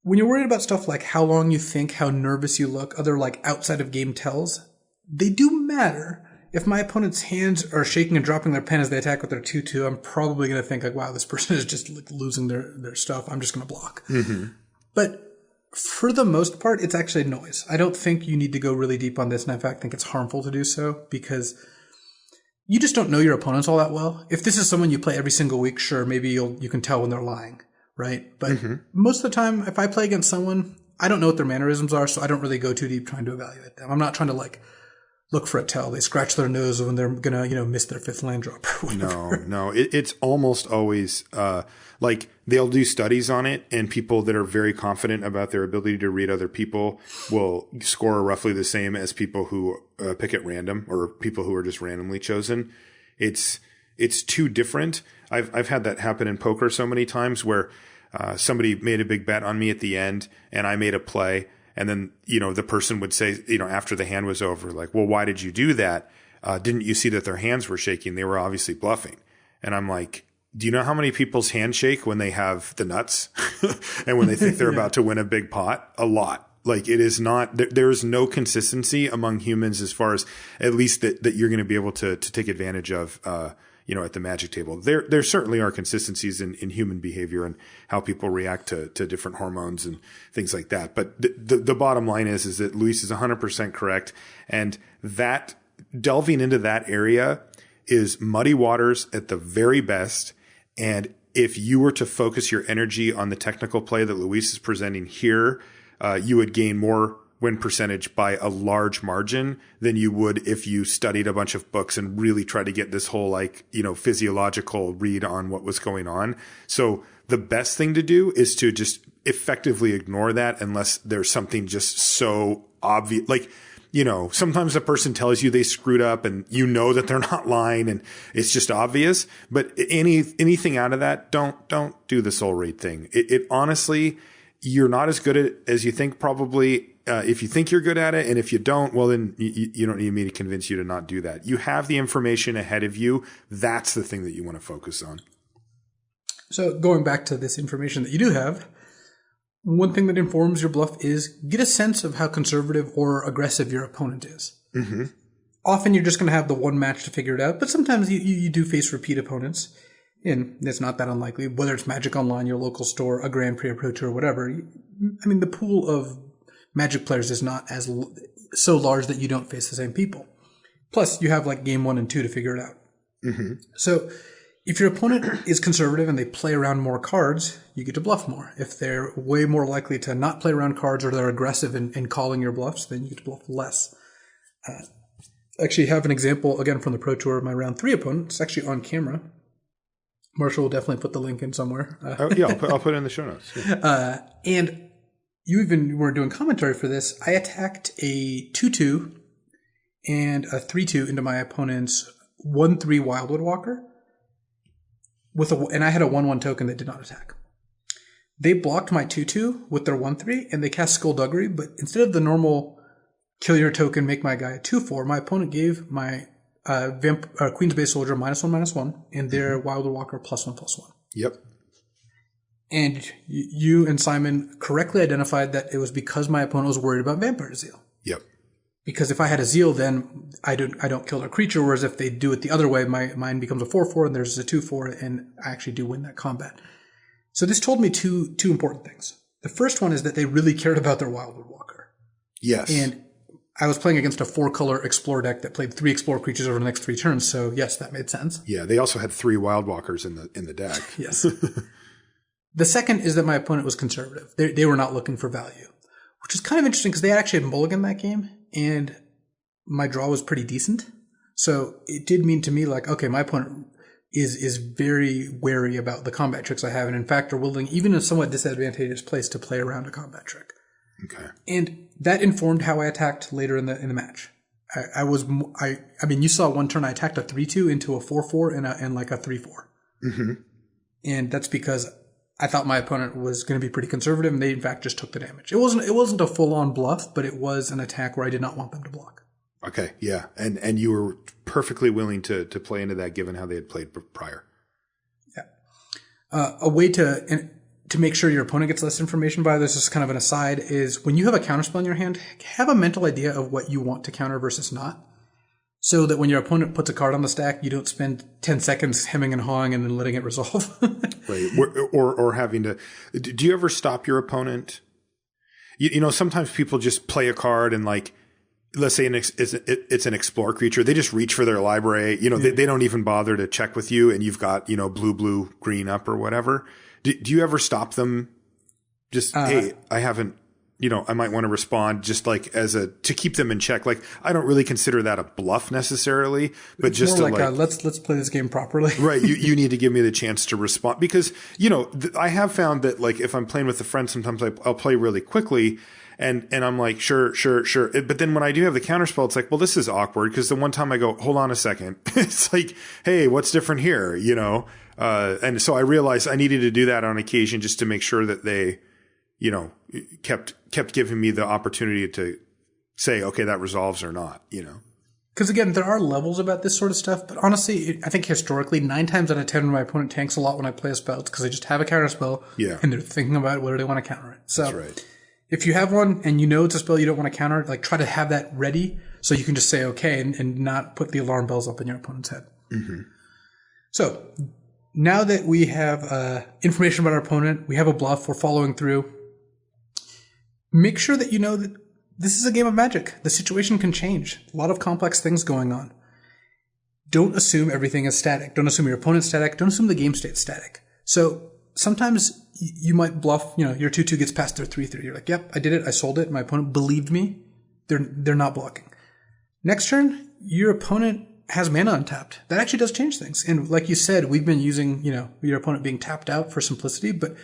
When you're worried about stuff like how long you think, how nervous you look, other like outside of game tells, they do matter. If my opponent's hands are shaking and dropping their pen as they attack with their 2/2, I'm probably going to think like, wow, this person is just like losing their stuff. I'm just going to block. Mm-hmm. But for the most part, it's actually noise. I don't think you need to go really deep on this. And in fact, I think it's harmful to do so because you just don't know your opponents all that well. If this is someone you play every single week, sure, maybe you can tell when they're lying, right? But most of the time, if I play against someone, I don't know what their mannerisms are, so I don't really go too deep trying to evaluate them. I'm not trying to like look for a tell. They scratch their nose when they're gonna, miss their 5th land drop or whatever. No. It's almost always like they'll do studies on it, and people that are very confident about their ability to read other people will score roughly the same as people who pick at random or people who are just randomly chosen. It's too different. I've had that happen in poker so many times where somebody made a big bet on me at the end, and I made a play. And then, the person would say, after the hand was over, like, well, why did you do that? Didn't you see that their hands were shaking? They were obviously bluffing. And I'm like, do you know how many people's hands shake when they have the nuts and when they think they're about to win a big pot? A lot. Like it is not, there is no consistency among humans as far as at least that you're going to be able to take advantage of, at the magic table. There certainly are consistencies in human behavior and how people react to different hormones and things like that. But the bottom line is that Luis is 100% correct. And that delving into that area is muddy waters at the very best. And if you were to focus your energy on the technical play that Luis is presenting here, you would gain more win percentage by a large margin than you would if you studied a bunch of books and really tried to get this whole physiological read on what was going on. So the best thing to do is to just effectively ignore that unless there's something just so obvious. Like, sometimes a person tells you they screwed up and that they're not lying and it's just obvious. But anything out of that, don't do the soul rate thing. It honestly, you're not as good at it as you think probably. If you think you're good at it, and if you don't, well, then you don't need me to convince you to not do that. You have the information ahead of you. That's the thing that you want to focus on. So going back to this information that you do have, one thing that informs your bluff is get a sense of how conservative or aggressive your opponent is. Mm-hmm. Often you're just going to have the one match to figure it out, but sometimes you do face repeat opponents, and it's not that unlikely, whether it's Magic Online, your local store, a Grand Prix, a Pro Tour, whatever. I mean, the pool of Magic players is not so large that you don't face the same people. Plus, you have like game 1 and 2 to figure it out. Mm-hmm. So if your opponent is conservative and they play around more cards, you get to bluff more. If they're way more likely to not play around cards or they're aggressive in calling your bluffs, then you get to bluff less. Actually, have an example, again, from the Pro Tour of my round 3 opponent. It's actually on camera. Marshall will definitely put the link in somewhere. I'll put it in the show notes. Yeah. And you even were doing commentary for this. I attacked a 2/2 and a 3/2 into my opponent's 1/3 Wildwood Walker and I had a 1/1 token that did not attack. They blocked my 2/2 with their 1/3 and they cast Skullduggery, but instead of the normal kill your token, make my guy a 2/4. My opponent gave my Queen's Base Soldier -1/-1, and their Wilder Walker +1/+1. Yep. And you and Simon correctly identified that it was because my opponent was worried about Vampire Zeal. Yep. Because if I had a Zeal, then I don't kill their creature, whereas if they do it the other way, mine becomes a 4/4 and theirs is a 2/4, and I actually do win that combat. So this told me two important things. The first one is that they really cared about their Wildwood Walker. Yes. And I was playing against a 4-color Explore deck that played 3 Explore creatures over the next 3 turns, so yes, that made sense. Yeah, they also had 3 Wild Walkers in the deck. Yes. The second is that my opponent was conservative. They were not looking for value, which is kind of interesting because they actually had mulligan that game, and my draw was pretty decent. So it did mean to me like, okay, my opponent is very wary about the combat tricks I have, and in fact are willing, even in a somewhat disadvantageous place, to play around a combat trick. Okay. And that informed how I attacked later in the match. I mean, you saw one turn I attacked a 3/2 into a 4/4 and like a 3/4. Mm-hmm. And that's because I thought my opponent was going to be pretty conservative, and they in fact just took the damage. It wasn't a full on bluff, but it was an attack where I did not want them to block. Okay, yeah, and you were perfectly willing to play into that given how they had played prior. Yeah, a way to make sure your opponent gets less information by this is kind of an aside is when you have a counterspell in your hand, have a mental idea of what you want to counter versus not. So that when your opponent puts a card on the stack, you don't spend 10 seconds hemming and hawing and then letting it resolve. Right. Or having to, do you ever stop your opponent? You know, sometimes people just play a card and like, let's say it's an Explore creature. They just reach for their library. You know, they don't even bother to check with you, and you've got, you know, blue, green up or whatever. Do you ever stop them? Just, hey, I haven't, you know, I might want to respond just like to keep them in check. Like, I don't really consider that a bluff necessarily, but it's just more to like let's play this game properly. Right. You need to give me the chance to respond because, you know, I have found that like if I'm playing with a friend, sometimes I'll play really quickly and I'm like, sure. But then when I do have the counterspell, it's like, well, this is awkward because the one time I go, hold on a second. It's like, hey, what's different here? You know? And so I realized I needed to do that on occasion just to make sure that they, you know, kept giving me the opportunity to say, okay, that resolves or not, you know? Because again, there are levels about this sort of stuff, but honestly, I think historically, 9 times out of 10 when my opponent tanks a lot when I play a spell, it's because they just have a counter spell and they're thinking about whether they want to counter it. So that's right. If you have one and you know it's a spell you don't want to counter, like try to have that ready so you can just say okay and not put the alarm bells up in your opponent's head. Mm-hmm. So now that we have information about our opponent, we have a bluff, we're following through, make sure that you know that this is a game of Magic. The situation can change. A lot of complex things going on. Don't assume everything is static. Don't assume your opponent's static. Don't assume the game state's static. So sometimes you might bluff, you know, your 2/2 gets past their 3/3. You're like, yep, I did it. I sold it. My opponent believed me. They're not blocking. Next turn, your opponent has mana untapped. That actually does change things. And like you said, we've been using, you know, your opponent being tapped out for simplicity, but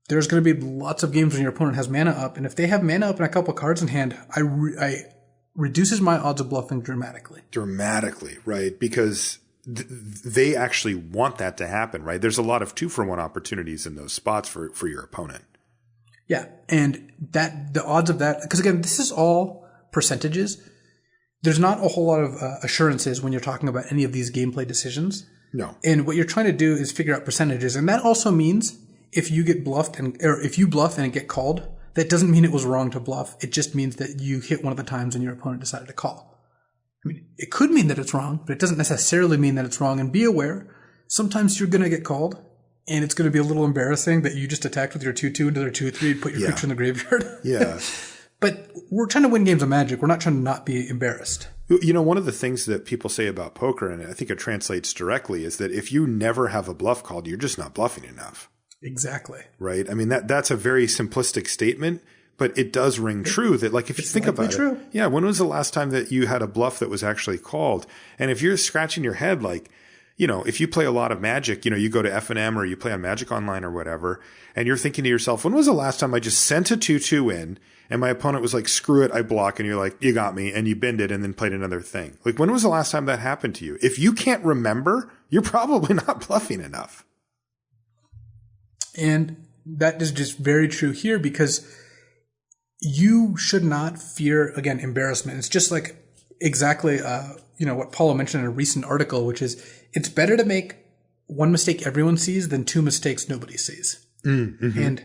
there's going to be lots of games when your opponent has mana up. And if they have mana up and a couple cards in hand, I reduces my odds of bluffing dramatically. Dramatically, right? Because they actually want that to happen, right? There's a lot of 2-for-1 opportunities in those spots for your opponent. Yeah. And the odds of that, because again, this is all percentages. There's not a whole lot of assurances when you're talking about any of these gameplay decisions. No. And what you're trying to do is figure out percentages. And that also means if you get bluffed or if you bluff and get called, that doesn't mean it was wrong to bluff. It just means that you hit one of the times when your opponent decided to call. I mean, it could mean that it's wrong, but it doesn't necessarily mean that it's wrong. And be aware, sometimes you're going to get called, and it's going to be a little embarrassing that you just attacked with your 2/2 into their 2/3 and put your creature in the graveyard. Yeah. But we're trying to win games of Magic. We're not trying to not be embarrassed. You know, one of the things that people say about poker, and I think it translates directly, is that if you never have a bluff called, you're just not bluffing enough. Exactly. Right? I mean, that's a very simplistic statement, but it does ring true that, like, if you think about it. Yeah, when was the last time that you had a bluff that was actually called? And if you're scratching your head, like, you know, if you play a lot of Magic, you know, you go to F&M or you play on Magic Online or whatever, and you're thinking to yourself, when was the last time I just sent a 2/2 in and my opponent was like, screw it, I block, and you're like, you got me, and you bend it and then played another thing. Like, when was the last time that happened to you? If you can't remember, you're probably not bluffing enough. And that is just very true here because you should not fear, again, embarrassment. It's just like exactly, what Paulo mentioned in a recent article, which is it's better to make one mistake everyone sees than two mistakes nobody sees. Mm-hmm. And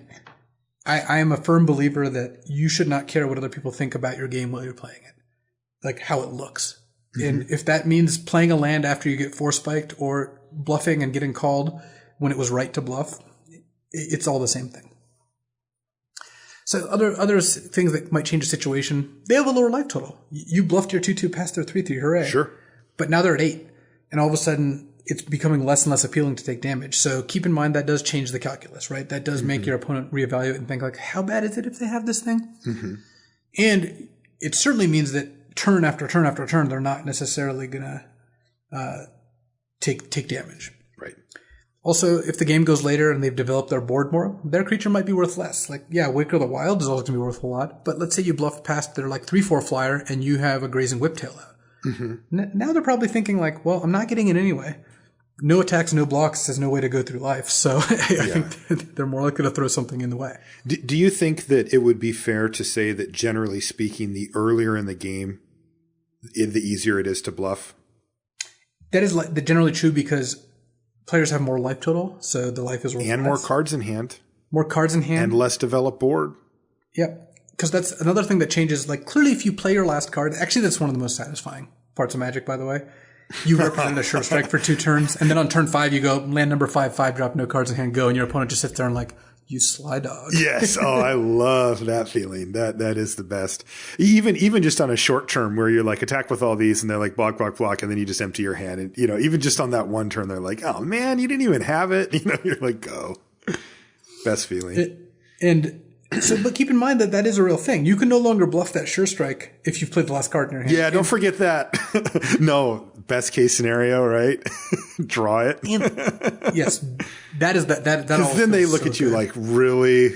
I am a firm believer that you should not care what other people think about your game while you're playing it, like how it looks. Mm-hmm. And if that means playing a land after you get four spiked or bluffing and getting called when it was right to bluff, it's all the same thing. So other things that might change the situation, they have a lower life total. You bluffed your 2-2 past their 3-3, hooray. Sure. But now they're at 8. And all of a sudden, it's becoming less and less appealing to take damage. So keep in mind that does change the calculus, right? That does make your opponent reevaluate and think like, how bad is it if they have this thing? Mm-hmm. And it certainly means that turn after turn after turn, they're not necessarily going to take damage. Right. Also, if the game goes later and they've developed their board more, their creature might be worth less. Like, yeah, Waker the Wild is always going to be worth a lot. But let's say you bluffed past their like 3-4 flyer and you have a Grazing Whiptail out. Mm-hmm. Now they're probably thinking like, well, I'm not getting it anyway. No attacks, no blocks. There's no way to go through life. So I think they're more likely to throw something in the way. Do you think that it would be fair to say that generally speaking, the earlier in the game, the easier it is to bluff? That is generally true because players have more life total. So the life is worth and less. More cards in hand. More cards in hand. And less developed board. Yep. Because that's another thing that changes. Like clearly if you play your last card, actually that's one of the most satisfying parts of Magic, by the way. You represent a sure strike for 2 turns, and then on turn 5 you go land number 5/5, drop no cards in hand, go, and your opponent just sits there and like, you sly dog. Yes. Oh, I love that feeling. That is the best. Even just on a short term where you're like attack with all these and they're like block, block, block, and then you just empty your hand, and even just on that one turn they're like, oh man, you didn't even have it. You're like, go. Best feeling. But keep in mind that is a real thing. You can no longer bluff that sure strike if you've played the last card in your hand. Yeah, don't forget that. No, best case scenario, right? Draw it. Yes, that is that. Because then they look at you like, really?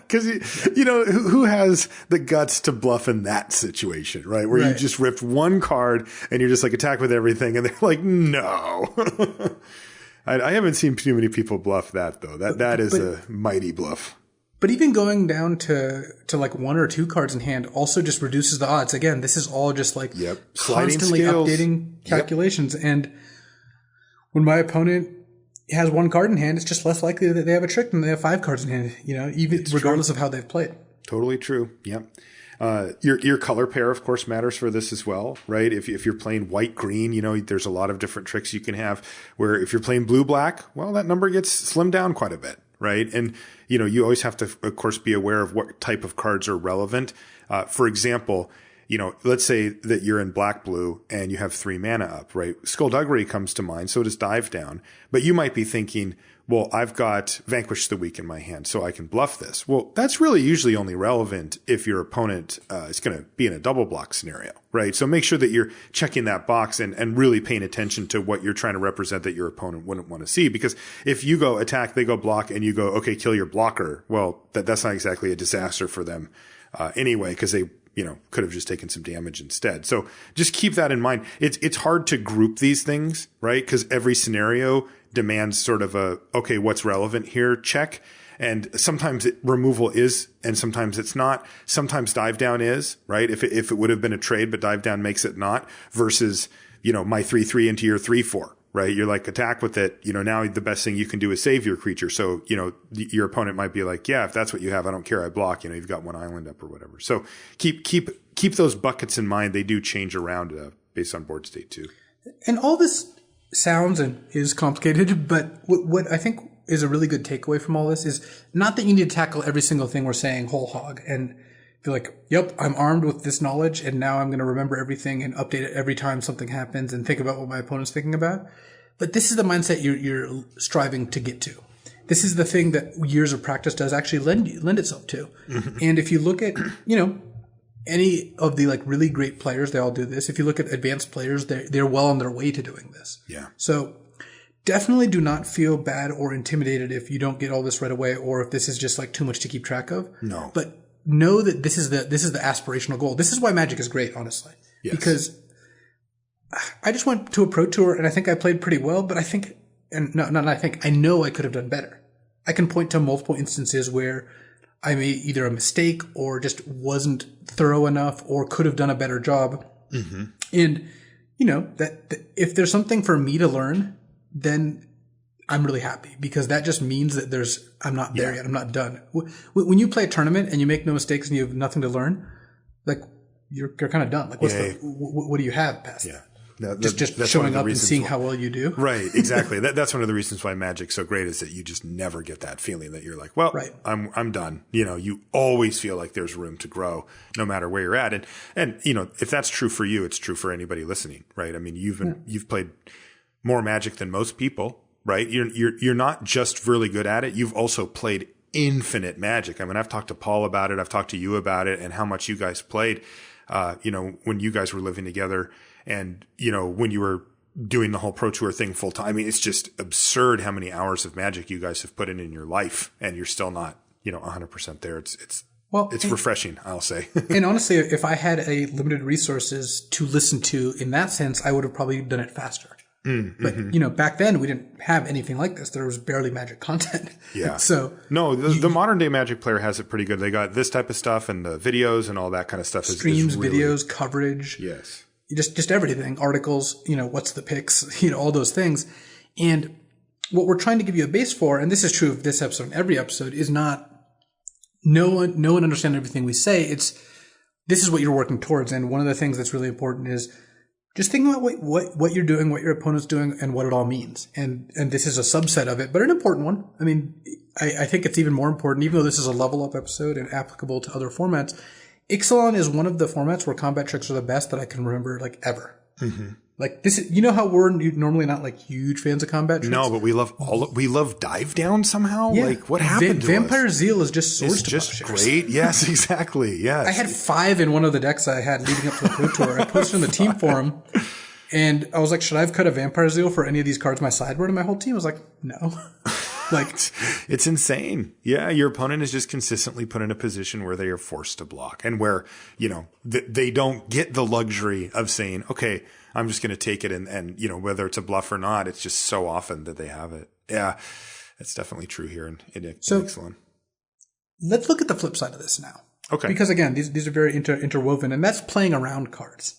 Because who has the guts to bluff in that situation, right? Where you just ripped one card and you're just like attack with everything, and they're like, no. I haven't seen too many people bluff that though. That is a mighty bluff. But even going down to like 1 or 2 cards in hand also just reduces the odds. Again, this is all just like constantly updating calculations. Yep. And when my opponent has 1 card in hand, it's just less likely that they have a trick than they have 5 cards in hand, even it's regardless of how they've played. Totally true. Yep. Your color pair, of course, matters for this as well, right? If you're playing white-green, there's a lot of different tricks you can have where if you're playing blue-black, well, that number gets slimmed down quite a bit. Right. And, you always have to, of course, be aware of what type of cards are relevant. For example, let's say that you're in black blue and you have 3 mana up, right? Skullduggery comes to mind. So does Dive Down. But you might be thinking, well, I've got Vanquish the Weak in my hand, so I can bluff this. Well, that's really usually only relevant if your opponent is going to be in a double block scenario, right? So make sure that you're checking that box and really paying attention to what you're trying to represent that your opponent wouldn't want to see. Because if you go attack, they go block, and you go, okay, kill your blocker, well, that's not exactly a disaster for them anyway, because they could have just taken some damage instead. So just keep that in mind. It's hard to group these things, right? Because every scenario demands sort of okay, what's relevant here? Check. And sometimes removal is, and sometimes it's not. Sometimes dive down is, right? If it would have been a trade, but dive down makes it not, versus, my 3/3 into your 3/4, right? You're like, attack with it. Now the best thing you can do is save your creature. So, your opponent might be like, yeah, if that's what you have, I don't care. I block, you've got 1 island up or whatever. So keep those buckets in mind. They do change around based on board state too. And all this sounds and is complicated, but what I think is a really good takeaway from all this is not that you need to tackle every single thing we're saying whole hog and feel like, yep, I'm armed with this knowledge and now I'm going to remember everything and update it every time something happens and think about what my opponent's thinking about. But this is the mindset you're striving to get to. This is the thing that years of practice does actually lend itself to. Mm-hmm. And if you look at, any of the really great players, they all do this. If you look at advanced players, they're well on their way to doing this. Yeah. So definitely do not feel bad or intimidated if you don't get all this right away, or if this is just too much to keep track of. No. But know that this is the aspirational goal. This is why Magic is great, honestly. Yes. Because I just went to a pro tour and I think I played pretty well, but I know I could have done better. I can point to multiple instances where I made either a mistake or just wasn't thorough enough or could have done a better job. Mm-hmm. And, that if there's something for me to learn, then I'm really happy, because that just means that I'm not there yet. I'm not done. When you play a tournament and you make no mistakes and you have nothing to learn, like you're kind of done. Like what do you have past that? Just showing up and seeing how well you do. Right. Exactly. That's one of the reasons why Magic's so great, is that you just never get that feeling that you're like, well, right. I'm done. You always feel like there's room to grow no matter where you're at. And if that's true for you, it's true for anybody listening, right? I mean, you've played more Magic than most people, right? You're not just really good at it. You've also played infinite Magic. I mean, I've talked to Paul about it. I've talked to you about it, and how much you guys played, when you guys were living together. And, when you were doing the whole Pro Tour thing full time, I mean, it's just absurd how many hours of Magic you guys have put in your life, and you're still not, 100% there. It's refreshing, I'll say. And honestly, if I had a limited resources to listen to in that sense, I would have probably done it faster. But, back then we didn't have anything like this. There was barely Magic content. Yeah. So no, the modern day Magic player has it pretty good. They got this type of stuff, and the videos and all that kind of stuff. Streams, really, videos, coverage. Yes. Just everything, articles, what's the picks, all those things. And what we're trying to give you a base for, and this is true of this episode and every episode, is not no one understand everything we say. This is what you're working towards. And one of the things that's really important is just think about what you're doing, what your opponent's doing, and what it all means. And this is a subset of it, but an important one. I mean, I think it's even more important, even though this is a level up episode and applicable to other formats. Ixalan is one of the formats where combat tricks are the best that I can remember, like, ever. Mm-hmm. Like, this is, how we're normally not like huge fans of combat tricks? No, but we love dive down somehow. Yeah. Like, what happened to Vampire us? Zeal is just source It's just great. Yes, exactly. Yes. I had 5 in one of the decks I had leading up to the Pro Tour. I posted in the team forum, and I was like, should I have cut a Vampire Zeal for any of these cards in my sideboard? And my whole team was like, no. Like, it's insane. Yeah. Your opponent is just consistently put in a position where they are forced to block, and where, they don't get the luxury of saying, okay, I'm just going to take it. And, whether it's a bluff or not, it's just so often that they have it. Yeah. That's definitely true here in Ixalan. Let's look at the flip side of this now. Okay. Because again, these are very interwoven, and that's playing around cards.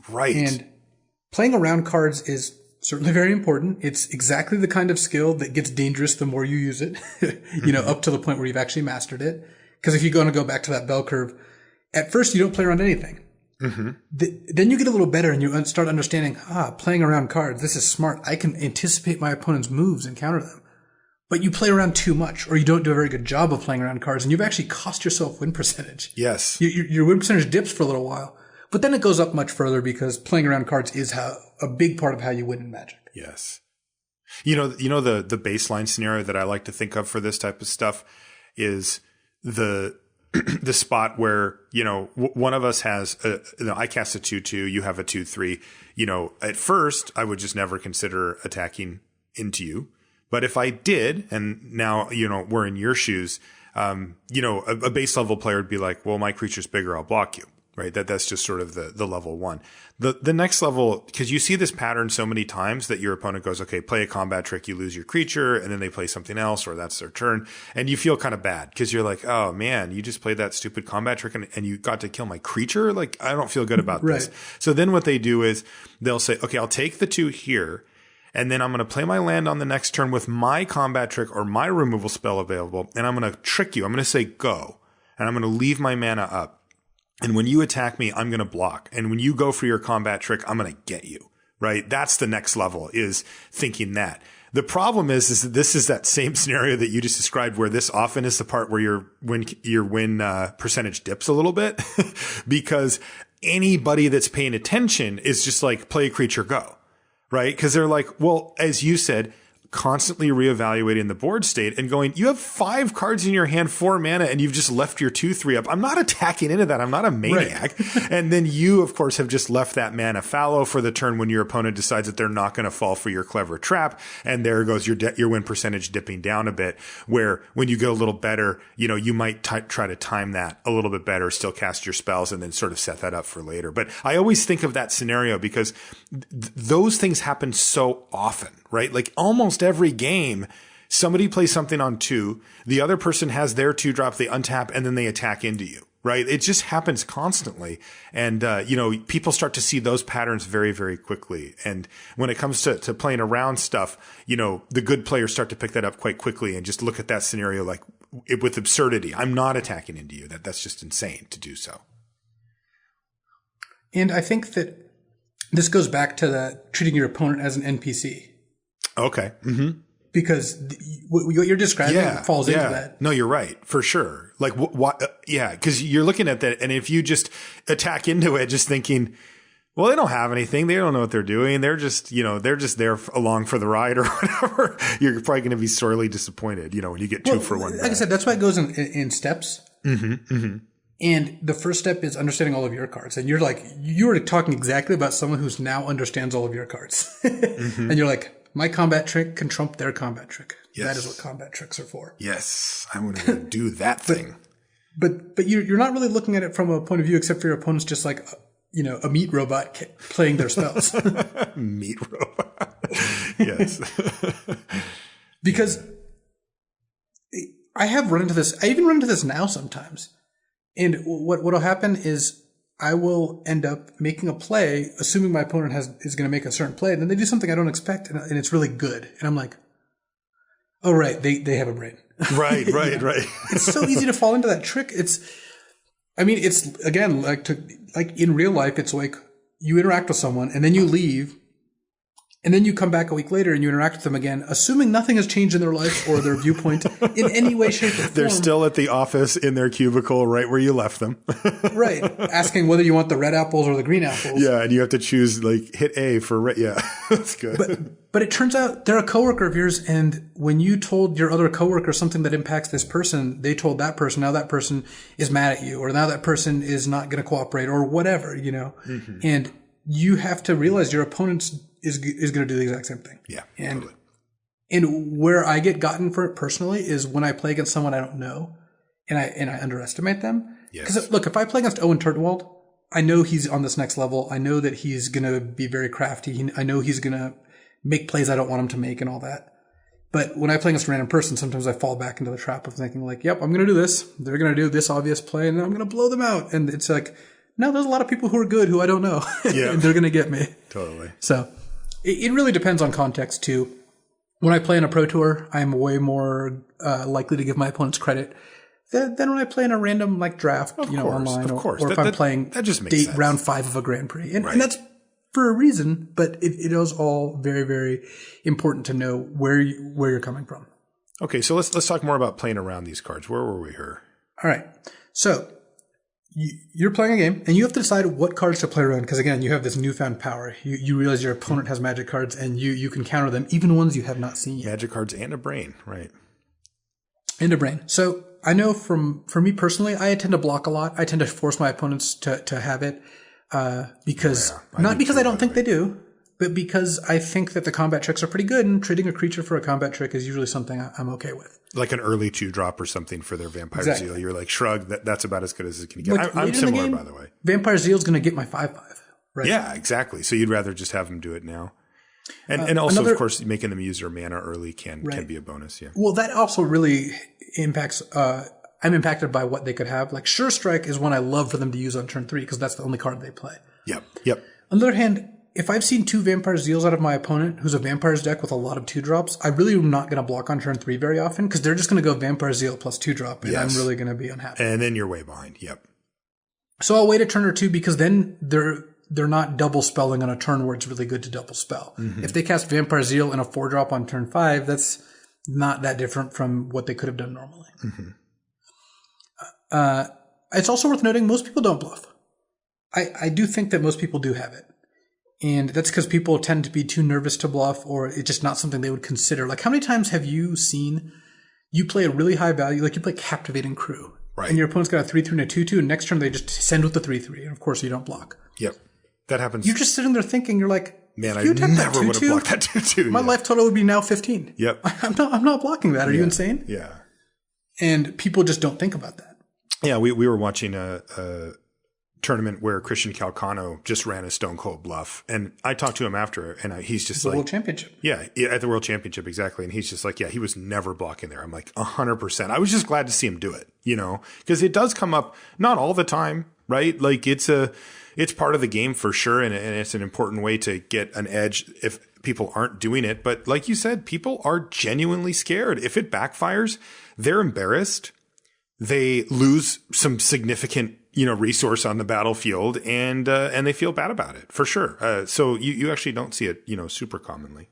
Right. And playing around cards is certainly very important. It's exactly the kind of skill that gets dangerous the more you use it, up to the point where you've actually mastered it. Because if you're going to go back to that bell curve, at first you don't play around anything. Mm-hmm. Then you get a little better and you start understanding, playing around cards, this is smart. I can anticipate my opponent's moves and counter them. But you play around too much, or you don't do a very good job of playing around cards, and you've actually cost yourself win percentage. Yes. Your win percentage dips for a little while. But then it goes up much further, because playing around cards is a big part of how you win in Magic. Yes. The baseline scenario that I like to think of for this type of stuff is the spot where, one of us has I cast a 2/2, you have a 2/3. At first I would just never consider attacking into you. But if I did, and now, we're in your shoes, a base level player would be like, well, my creature's bigger, I'll block you. Right. That's just sort of the level one. The next level, because you see this pattern so many times that your opponent goes, okay, play a combat trick, you lose your creature, and then they play something else, or that's their turn. And you feel kind of bad because you're like, oh man, you just played that stupid combat trick and you got to kill my creature. Like, I don't feel good about this. So then what they do is they'll say, okay, I'll take the 2 here, and then I'm going to play my land on the next turn with my combat trick or my removal spell available. And I'm going to trick you. I'm going to say go, and I'm going to leave my mana up. And when you attack me, I'm going to block. And when you go for your combat trick, I'm going to get you, right? That's the next level, is thinking that. The problem is that this is that same scenario that you just described, where this often is the part where your win percentage dips a little bit because anybody that's paying attention is just like, play a creature, go, right? Because they're like, well, as you said, constantly reevaluating the board state and going, you have 5 cards in your hand, 4 mana, and you've just left your 2/3 up. I'm not attacking into that. I'm not a maniac. Right. And then you, of course, have just left that mana fallow for the turn when your opponent decides that they're not going to fall for your clever trap. And there goes your win percentage dipping down a bit, where when you go a little better, you might try to time that a little bit better, still cast your spells, and then sort of set that up for later. But I always think of that scenario because those things happen so often, right? Like almost every game, somebody plays something on 2, the other person has their 2 drop, they untap, and then they attack into you, right? It just happens constantly. And, people start to see those patterns very, very quickly. And when it comes to playing around stuff, the good players start to pick that up quite quickly and just look at that scenario like with absurdity. I'm not attacking into you. That's just insane to do so. And I think that this goes back to treating your opponent as an NPC. Okay. Mm-hmm. Because what you're describing falls into that. No, you're right. For sure. Like, because you're looking at that. And if you just attack into it, just thinking, well, they don't have anything. They don't know what they're doing. They're just, they're just there along for the ride or whatever. You're probably going to be sorely disappointed, when you get 2 for 1. Like I said, that's why it goes in steps. Mm-hmm. Mm-hmm. And the first step is understanding all of your cards. And you were talking exactly about someone who's now understands all of your cards. Mm-hmm. And you're like, my combat trick can trump their combat trick. Yes. That is what combat tricks are for. Yes. I'm going to do that thing. But you're not really looking at it from a point of view, except for your opponent's just like, a meat robot playing their spells. Meat robot. Yes. Because I have run into this. I even run into this now sometimes. And what'll happen is I will end up making a play, assuming my opponent is going to make a certain play, and then they do something I don't expect, and it's really good. And I'm like, oh, right, they have a brain. Right. It's so easy to fall into that trick. It's again, like in real life, it's like you interact with someone, and then you leave, and then you come back a week later and you interact with them again, assuming nothing has changed in their life or their viewpoint in any way, shape, or form. They're still at the office in their cubicle right where you left them. Right. Asking whether you want the red apples or the green apples. Yeah, and you have to choose, hit A for red. Yeah, that's good. But it turns out they're a coworker of yours, and when you told your other coworker something that impacts this person, they told that person, now that person is mad at you, or now that person is not going to cooperate, or whatever, Mm-hmm. And you have to realize your opponent's is going to do the exact same thing. Yeah, and, totally. And where I get gotten for it personally is when I play against someone I don't know and I underestimate them. Yes. Because look, if I play against Owen Turtenwald, I know he's on this next level. I know that he's going to be very crafty. I know he's going to make plays I don't want him to make and all that. But when I play against a random person, sometimes I fall back into the trap of thinking yep, I'm going to do this. They're going to do this obvious play and I'm going to blow them out. And it's like, no, there's a lot of people who are good who I don't know. Yeah. And they're going to get me. Totally. So it really depends on context too. When I play in a pro tour, I'm way more likely to give my opponents credit than when I play in a random draft, online, or if I'm playing that just makes sense. Round 5 of a Grand Prix, and, right. and that's for a reason. But it is all very, very important to know where you're coming from. Okay, so let's talk more about playing around these cards. Where were we here? All right, so you're playing a game, and you have to decide what cards to play around. Because again, you have this newfound power. You realize your opponent has magic cards, and you can counter them, even ones you have not seen yet. Magic cards and a brain, right? And a brain. So I know for me personally, I tend to block a lot. I tend to force my opponents to have it because not because I don't think they do, but because I think that the combat tricks are pretty good, and trading a creature for a combat trick is usually something I'm okay with. Like an early 2-drop or something for their Vampire exactly. Zeal. You're like, shrug, that's about as good as it can get. I'm similar, by the way. Vampire Zeal is going to get my 5/5. Right? Yeah, exactly. So you'd rather just have them do it now. And also, of course, making them use their mana early can be a bonus, yeah. Well, that also really impacts... I'm impacted by what they could have. Sure Strike is one I love for them to use on turn 3 because that's the only card they play. Yep. On the other hand, if I've seen 2 Vampire Zeals out of my opponent who's a Vampire's deck with a lot of 2-drops, I really am not going to block on turn 3 very often because they're just going to go Vampire Zeal plus 2-drop, and I'm really going to be unhappy. And then you're way behind, yep. So I'll wait a turn or 2 because then they're not double spelling on a turn where it's really good to double spell. Mm-hmm. If they cast Vampire Zeal and a 4-drop on turn 5, that's not that different from what they could have done normally. Mm-hmm. It's also worth noting most people don't bluff. I do think that most people do have it. And that's because people tend to be too nervous to bluff, or it's just not something they would consider. How many times have you seen you play a really high value, you play Captivating Crew, right? And your opponent's got a 3/3 and a 2/2, and next turn they just send with the 3/3, and of course you don't block. Yep, that happens. You're just sitting there thinking, you're like, man, I never would have blocked that 2/2. My life total would be now 15. Yep, I'm not blocking that. Are you insane? Yeah, and people just don't think about that. Yeah, we were watching a tournament where Christian Calcano just ran a stone cold bluff. And I talked to him after, and he's just like, World Championship. Yeah, at the World Championship, exactly. And he's just like, yeah, he was never blocking there. I'm like, 100%. I was just glad to see him do it, because it does come up not all the time, right? Like it's part of the game for sure. And it's an important way to get an edge if people aren't doing it. But like you said, people are genuinely scared. If it backfires, they're embarrassed. They lose some significant, resource on the battlefield, and they feel bad about it for sure. So you actually don't see it, super commonly.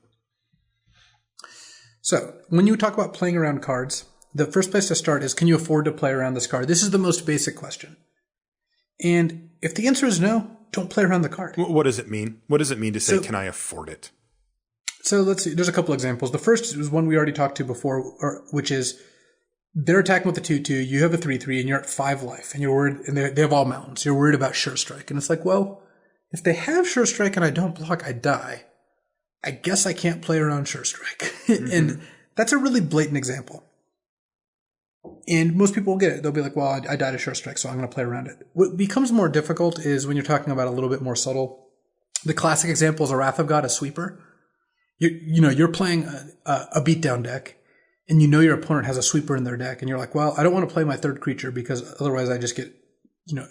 So when you talk about playing around cards, the first place to start is, can you afford to play around this card? This is the most basic question. And if the answer is no, don't play around the card. What does it mean? What does it mean to say, can I afford it? So let's see. There's a couple examples. The first was one we already talked to before, which is, they're attacking with a 2/2. You have a 3/3, and you're at 5 life, and you're worried. And they have all mountains. You're worried about Sure Strike, and it's like, well, if they have Sure Strike and I don't block, I die. I guess I can't play around Sure Strike, and that's a really blatant example. And most people will get it. They'll be like, well, I died to Sure Strike, so I'm going to play around it. What becomes more difficult is when you're talking about a little bit more subtle. The classic example is a Wrath of God, a sweeper. You're playing a beatdown deck. And your opponent has a sweeper in their deck, and you're like, well, I don't want to play my third creature because otherwise I just get,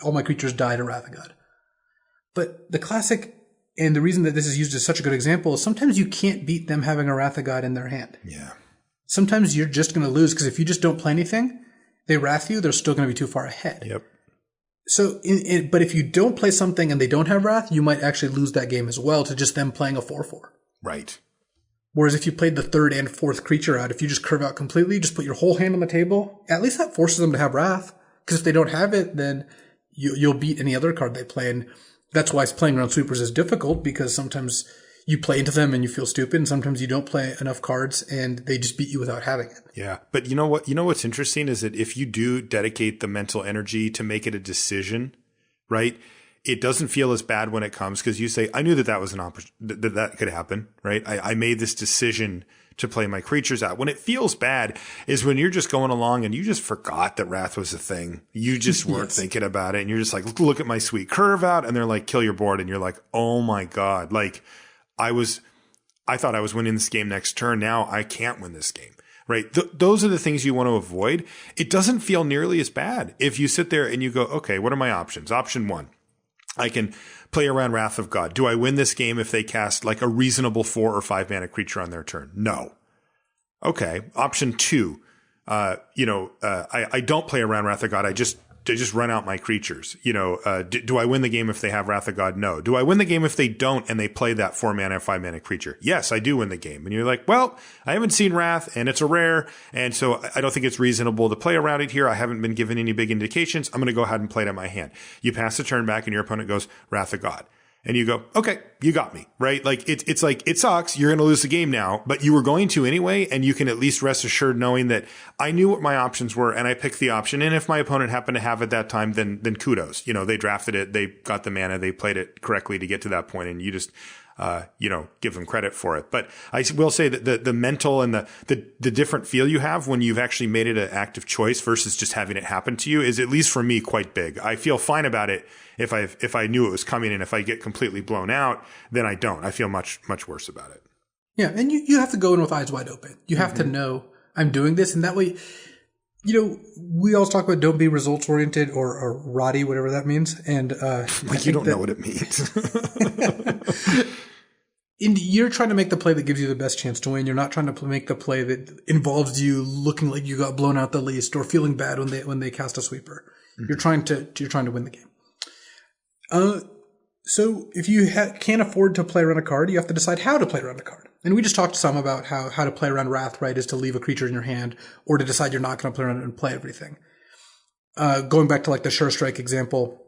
all my creatures die to Wrath of God. But the classic, and the reason that this is used as such a good example, is sometimes you can't beat them having a Wrath of God in their hand. Yeah. Sometimes you're just going to lose because if you just don't play anything, they Wrath you, they're still going to be too far ahead. Yep. So, but if you don't play something and they don't have Wrath, you might actually lose that game as well to just them playing a 4/4. Right. Whereas if you played the third and fourth creature out, if you just curve out completely, just put your whole hand on the table, at least that forces them to have Wrath. Because if they don't have it, then you'll beat any other card they play. And that's why playing around sweepers is difficult, because sometimes you play into them and you feel stupid, and sometimes you don't play enough cards and they just beat you without having it. Yeah. But you know what? What's interesting is that if you do dedicate the mental energy to make it a decision, right? It doesn't feel as bad when it comes, because you say, I knew that was an that could happen, right? I made this decision to play my creatures out. When it feels bad is when you're just going along and you just forgot that Wrath was a thing. You just weren't thinking about it, and you're just like, look at my sweet curve out, and they're like, kill your board, and you're like, oh my God. Like I thought I was winning this game next turn. Now I can't win this game. Right. Those are the things you want to avoid. It doesn't feel nearly as bad if you sit there and you go, okay, what are my options? Option 1. I can play around Wrath of God. Do I win this game if they cast like a reasonable 4 or 5 mana creature on their turn? No. Okay. Option 2. I don't play around Wrath of God. I just run out my creatures. Do I win the game if they have Wrath of God? No. Do I win the game if they don't and they play that 4 mana, 5 mana creature? Yes, I do win the game. And you're like, well, I haven't seen Wrath and it's a rare. And so I don't think it's reasonable to play around it here. I haven't been given any big indications. I'm going to go ahead and play it on my hand. You pass the turn back and your opponent goes Wrath of God. And you go, okay, you got me, right? Like it's like, it sucks. You're going to lose the game now, but you were going to anyway. And you can at least rest assured knowing that I knew what my options were and I picked the option. And if my opponent happened to have it that time, then kudos, they drafted it. They got the mana. They played it correctly to get to that point, and you just, give them credit for it. But I will say that the mental and the different feel you have when you've actually made it an active choice versus just having it happen to you is, at least for me, quite big. I feel fine about it if I knew it was coming, and if I get completely blown out, then I don't. I feel much, much worse about it. Yeah. And you have to go in with eyes wide open. You have to know I'm doing this. And that way, we always talk about don't be results oriented or roddy, whatever that means. And, you don't know what it means. And you're trying to make the play that gives you the best chance to win. You're not trying to make the play that involves you looking like you got blown out the least or feeling bad when they cast a sweeper. You're trying to win the game. So if you can't afford to play around a card, you have to decide how to play around a card. And we just talked some about how to play around Wrath, right, is to leave a creature in your hand or to decide you're not going to play around it and play everything. Going back to like the Sure Strike example,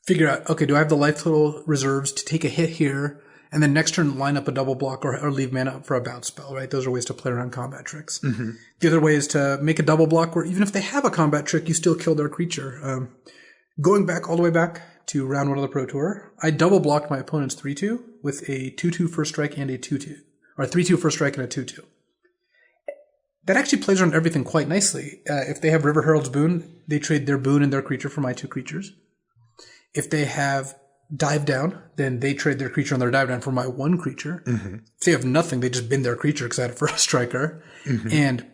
figure out, okay, do I have the life total reserves to take a hit here? And then next turn, line up a double block or leave mana up for a bounce spell, right? Those are ways to play around combat tricks. The other way is to make a double block where even if they have a combat trick, you still kill their creature. Going back all the way back to round 1 of the Pro Tour, I double blocked my opponent's 3/2 with a 2/2 first strike and a 2/2, or a 3/2 first strike and a 2/2. That actually plays around everything quite nicely. If they have River Herald's Boon, they trade their boon and their creature for my 2 creatures. If they have dive down, then they trade their creature on their dive down for my one creature. If they have nothing, they just bin their creature because I had it for a striker. And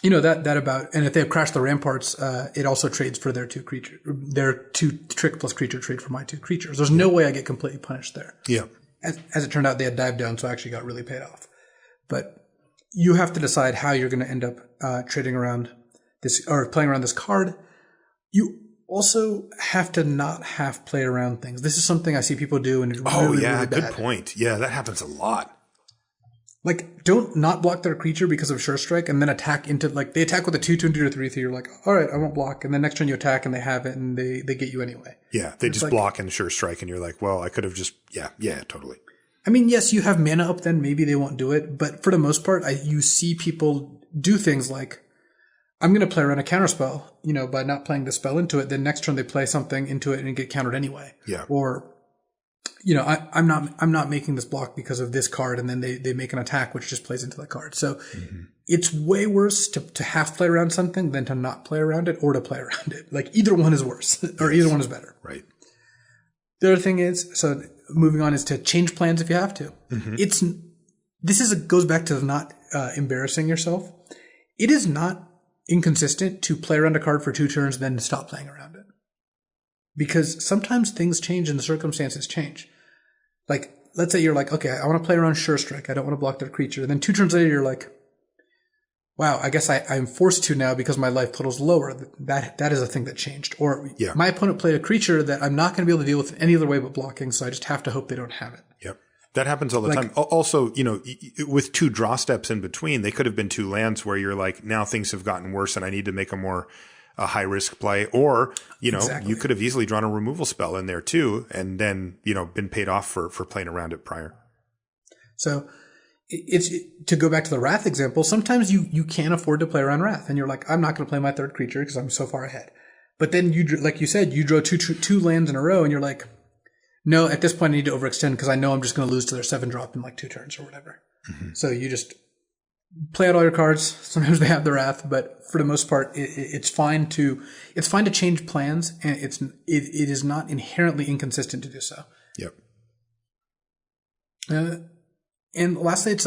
that about, and if they have crashed the ramparts, it also trades for their 2 creature, their 2 trick plus creature trade for my 2 creatures. There's no way I get completely punished there. Yeah. As it turned out, they had dive down, so I actually got really paid off. But you have to decide how you're going to end up trading around this or playing around this card. You also have to not have play around things. This is something I see people do, and it's really bad. Good point. Yeah, that happens a lot. Like, don't not block their creature because of Sure Strike, and then attack into, like, they attack with a 2/2 or 3/3. You're like, all right, I won't block. And then next turn you attack and they have it and they get you anyway. Yeah, they just block and Sure Strike, and you're like, well, I could have just, yeah, totally. I mean, yes, you have mana up then. Maybe they won't do it. But for the most part, you see people do things like, I'm going to play around a counterspell, by not playing the spell into it. Then next turn they play something into it and get countered anyway. Yeah. Or, I'm not making this block because of this card, and then they make an attack which just plays into that card. So it's way worse to have play around something than to not play around it or to play around it. Like, either one is worse or either one is better. Right. The other thing is, so moving on, is to change plans if you have to. Goes back to not embarrassing yourself. It is not inconsistent to play around a card for 2 turns, then stop playing around it. Because sometimes things change and the circumstances change. Like, let's say you're like, okay, I want to play around Sure Strike. I don't want to block their creature. And then 2 turns later, you're like, wow, I guess I'm forced to now because my life total's lower. That is a thing that changed. Or my opponent played a creature that I'm not going to be able to deal with any other way but blocking, so I just have to hope they don't have it. Yep. That happens all the time. Also, with 2 draw steps in between, they could have been 2 lands where you're like, now things have gotten worse and I need to make a high risk play. Or, you could have easily drawn a removal spell in there too, and then, been paid off for playing around it prior. So it's to go back to the Wrath example. Sometimes you can't afford to play around Wrath, and you're like, I'm not going to play my 3rd creature because I'm so far ahead. But then like you said, you draw two lands in a row, and you're like, no, at this point I need to overextend because I know I'm just going to lose to their 7 drop in like 2 turns or whatever. So you just play out all your cards. Sometimes they have the Wrath, but for the most part, it's fine to change plans, and it is not inherently inconsistent to do so. Yep. And lastly,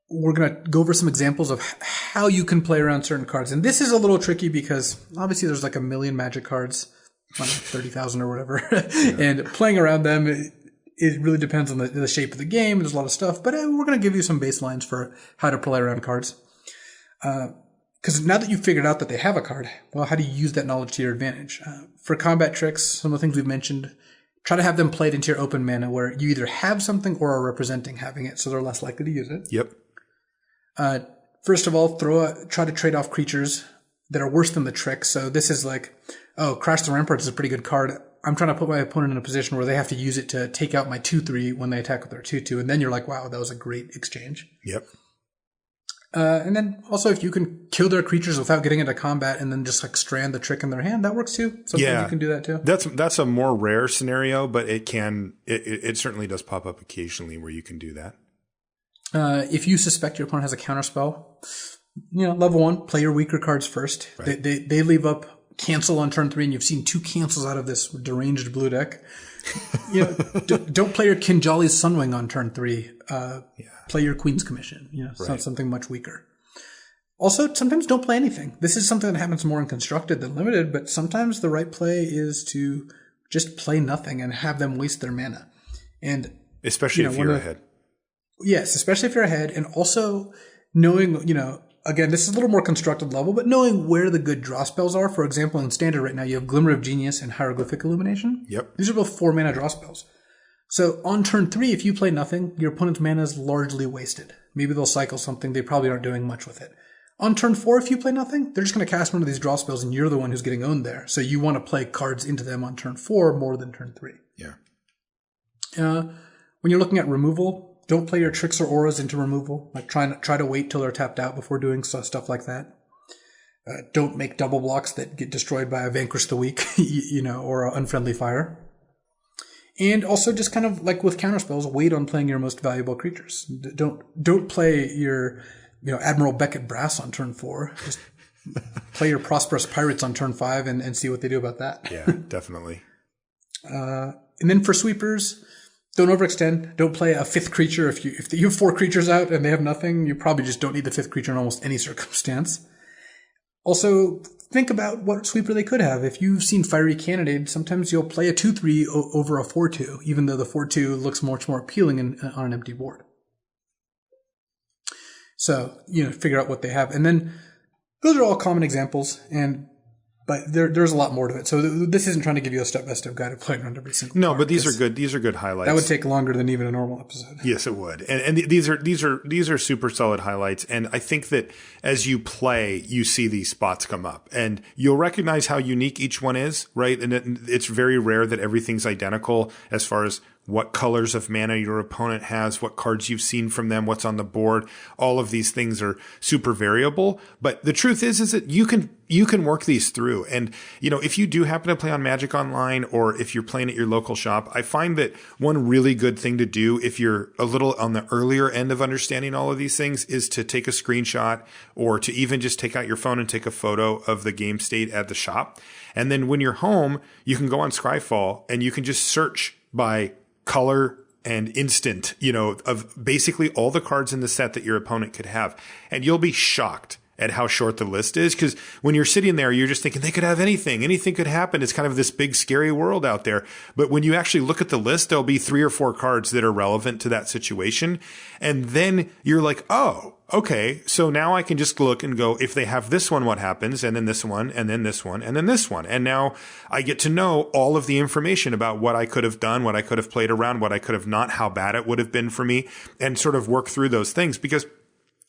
we're going to go over some examples of how you can play around certain cards. And this is a little tricky because obviously there's like a million Magic cards, 30,000 or whatever. And playing around them, it really depends on the shape of the game. There's a lot of stuff. But we're going to give you some baselines for how to play around cards. Because now that you've figured out that they have a card, well, how do you use that knowledge to your advantage? For combat tricks, some of the things we've mentioned, try to have them played into your open mana where you either have something or are representing having it, so they're less likely to use it. Yep. First of all, try to trade off creatures that are worse than the trick. So this is like, Crash the Ramparts is a pretty good card. I'm trying to put my opponent in a position where they have to use it to take out my 2/3 when they attack with their 2/2, and then you're like, wow, that was a great exchange. Yep. And then also, if you can kill their creatures without getting into combat and then just like strand the trick in their hand, that works too. Sometimes you can do that too. That's a more rare scenario, but it certainly does pop up occasionally where you can do that. If you suspect your opponent has a counterspell, level 1, play your weaker cards first. Right. They leave up cancel on turn 3, and you've seen 2 cancels out of this deranged blue deck. Don't play your Kinjali's Sunwing on turn 3. Play your Queen's Commission. Something much weaker. Also, sometimes don't play anything. This is something that happens more in constructed than limited, but sometimes the right play is to just play nothing and have them waste their mana. And especially if you're ahead. Yes, especially if you're ahead, and also knowing, again, this is a little more constructed level, but knowing where the good draw spells are. For example, in Standard right now, you have Glimmer of Genius and Hieroglyphic Illumination. Yep. These are both 4 mana draw spells. So on turn 3, if you play nothing, your opponent's mana is largely wasted. Maybe they'll cycle something. They probably aren't doing much with it. On turn 4, if you play nothing, they're just going to cast one of these draw spells, and you're the one who's getting owned there. So you want to play cards into them on turn 4 more than turn 3. Yeah. When you're looking at removal, don't play your tricks or auras into removal. Like try to wait till they're tapped out before doing stuff like that. Don't make double blocks that get destroyed by a Vanquish the Weak, or an Unfriendly Fire. And also just kind of like with counterspells, wait on playing your most valuable creatures. Don't play your, Admiral Beckett Brass on turn 4. Just play your Prosperous Pirates on turn 5 and see what they do about that. Yeah, definitely. And then for sweepers, don't overextend. Don't play a fifth creature. If you have 4 creatures out and they have nothing, you probably just don't need the 5th creature in almost any circumstance. Also, think about what sweeper they could have. If you've seen Fiery Cannonade, sometimes you'll play a 2/3 over a 4/2, even though the 4/2 looks much more appealing on an empty board. So, figure out what they have. And then those are all common examples, but there's a lot more to it. So this isn't trying to give you a step-by-step guide of playing around every single No, card, but these are good. These are good highlights. That would take longer than even a normal episode. Yes, it would. And these are super solid highlights. And I think that as you play, you see these spots come up, and you'll recognize how unique each one is, right? And it's very rare that everything's identical as far as what colors of mana your opponent has, what cards you've seen from them, what's on the board. All of these things are super variable. But the truth is that you can work these through. And, if you do happen to play on Magic Online, or if you're playing at your local shop, I find that one really good thing to do if you're a little on the earlier end of understanding all of these things is to take a screenshot, or to even just take out your phone and take a photo of the game state at the shop. And then when you're home, you can go on Scryfall and you can just search by color and instant, of basically all the cards in the set that your opponent could have. And you'll be shocked at how short the list is, because when you're sitting there, you're just thinking they could have anything could happen. It's kind of this big, scary world out there. But when you actually look at the list, there'll be 3 or 4 cards that are relevant to that situation. And then you're like, oh, okay, so now I can just look and go, if they have this one, what happens? And then this one, and then this one, and then this one. And now I get to know all of the information about what I could have done, what I could have played around, what I could have not, how bad it would have been for me, and sort of work through those things. Because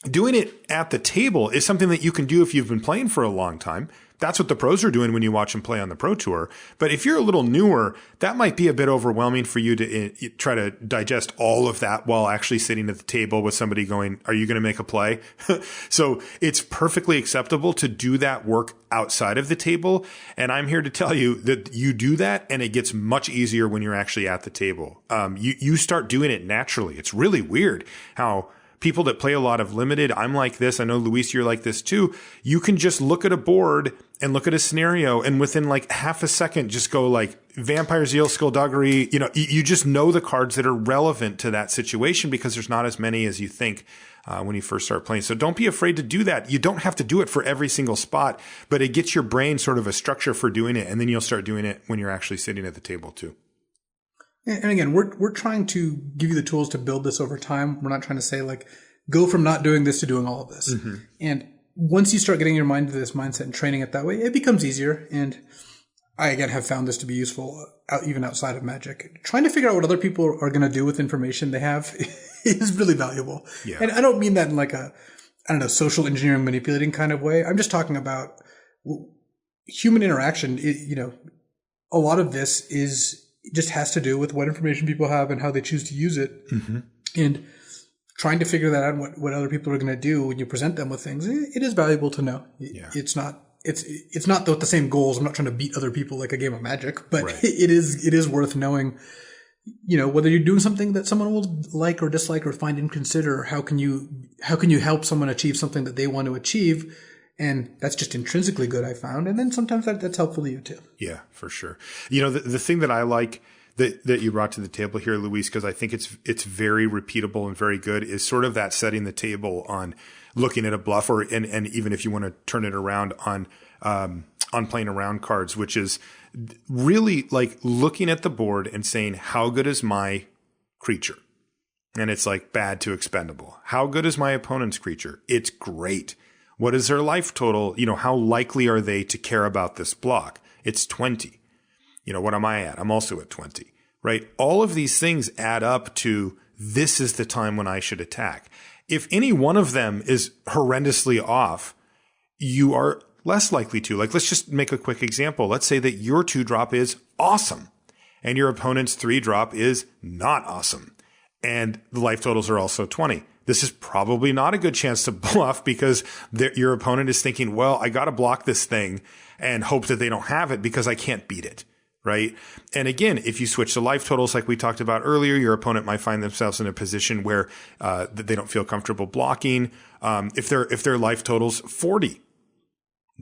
doing it at the table is something that you can do if you've been playing for a long time. That's what the pros are doing when you watch them play on the Pro Tour. But if you're a little newer, that might be a bit overwhelming for you to try to digest all of that while actually sitting at the table with somebody going, are you going to make a play? So it's perfectly acceptable to do that work outside of the table. And I'm here to tell you that you do that, and it gets much easier when you're actually at the table. You start doing it naturally. It's really weird how people that play a lot of limited, I'm like this. I know, Luis, you're like this too. You can just look at a board and look at a scenario, and within like half a second, just go like Vampire Zeal, Skullduggery. You just know the cards that are relevant to that situation, because there's not as many as you think when you first start playing. So don't be afraid to do that. You don't have to do it for every single spot, but it gets your brain sort of a structure for doing it, and then you'll start doing it when you're actually sitting at the table too. And again, we're trying to give you the tools to build this over time. We're not trying to say like, go from not doing this to doing all of this. Mm-hmm. And once you start getting your mind into this mindset and training it that way, it becomes easier. And I, again, have found this to be useful even outside of Magic. Trying to figure out what other people are going to do with information they have is really valuable. Yeah. And I don't mean that in like a, social engineering manipulating kind of way. I'm just talking about human interaction. A lot of this just has to do with what information people have and how they choose to use it. Mm-hmm. And trying to figure that out, what other people are going to do when you present them with things, it is valuable to know. Yeah. It's not with the same goals. I'm not trying to beat other people like a game of Magic, but right. It is worth knowing, whether you're doing something that someone will like or dislike or find inconsiderate, or how can you help someone achieve something that they want to achieve. And that's just intrinsically good, I found. And then sometimes that's helpful to you too. Yeah, for sure. The thing that I like that you brought to the table here, Luis, because I think it's very repeatable and very good, is sort of that setting the table on looking at a bluff, and even if you want to turn it around on playing around cards, which is really like looking at the board and saying, how good is my creature? And it's like bad to expendable. How good is my opponent's creature? It's great. What is their life total? How likely are they to care about this block? It's 20. What am I at? I'm also at 20, right? All of these things add up to, this is the time when I should attack. If any one of them is horrendously off, you are less likely to. Like, let's just make a quick example. Let's say that your 2-drop is awesome and your opponent's 3-drop is not awesome, and the life totals are also 20. This is probably not a good chance to bluff, because your opponent is thinking, well, I got to block this thing and hope that they don't have it because I can't beat it, right? And again, if you switch to life totals like we talked about earlier, your opponent might find themselves in a position where they don't feel comfortable blocking. If their life total's 40,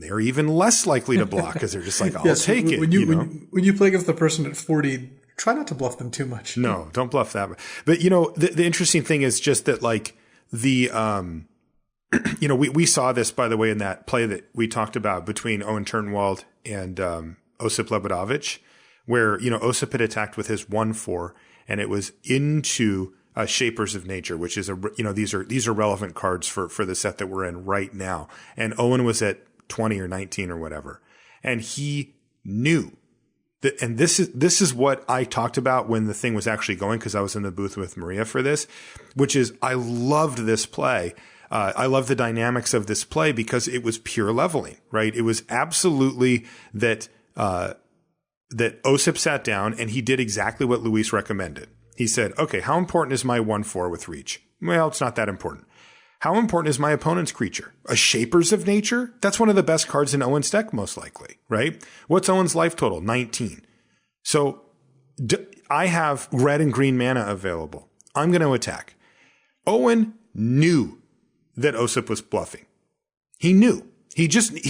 they're even less likely to block because they're just like, I'll Yes, take it. when you play against the person at 40, try not to bluff them too much. No, don't bluff that. But, the interesting thing is just that, like, the, we saw this, by the way, in that play that we talked about between Owen Turnwald and Osip Lebedovich, where, Osip had attacked with his 1-4, and it was into Shapers of Nature, which is these are relevant cards for the set that we're in right now. And Owen was at 20 or 19 or whatever. And he knew that, and this is what I talked about when the thing was actually going, because I was in the booth with Maria for this, which is I loved this play. I love the dynamics of this play because it was pure leveling, right? It was absolutely that Osip sat down and he did exactly what Luis recommended. He said, okay, how important is my 1-4 with reach? Well, it's not that important. How important is my opponent's creature? A Shapers of Nature? That's one of the best cards in Owen's deck, most likely, right? What's Owen's life total? 19. So I have red and green mana available. I'm going to attack. Owen knew that Osip was bluffing. He knew. He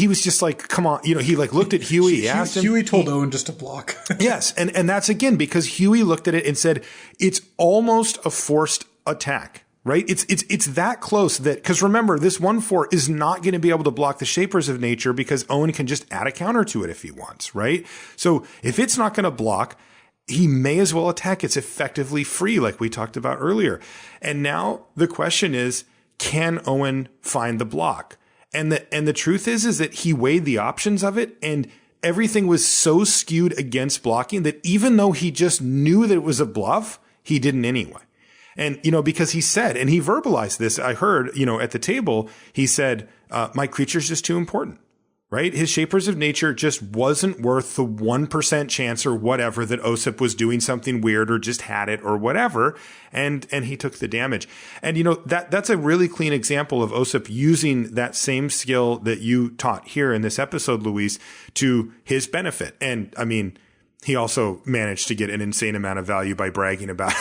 was just like, come on. He like looked at Huey. He asked him. Huey told Owen just to block. Yes. And that's again, because Huey looked at it and said, it's almost a forced attack. Right? It's that close that, because remember, this 1-4 is not going to be able to block the Shapers of Nature because Owen can just add a counter to it if he wants, right? So if it's not going to block, he may as well attack. It's effectively free, like we talked about earlier. And now the question is, can Owen find the block? And the truth is that he weighed the options of it, and everything was so skewed against blocking that even though he just knew that it was a bluff, he didn't anyway. And, because he said, and he verbalized this, I heard, at the table, he said, my creature's just too important, right? His Shapers of Nature just wasn't worth the 1% chance or whatever that Osip was doing something weird or just had it or whatever. And he took the damage. And, that's a really clean example of Osip using that same skill that you taught here in this episode, Luis, to his benefit. And I mean, he also managed to get an insane amount of value by bragging about,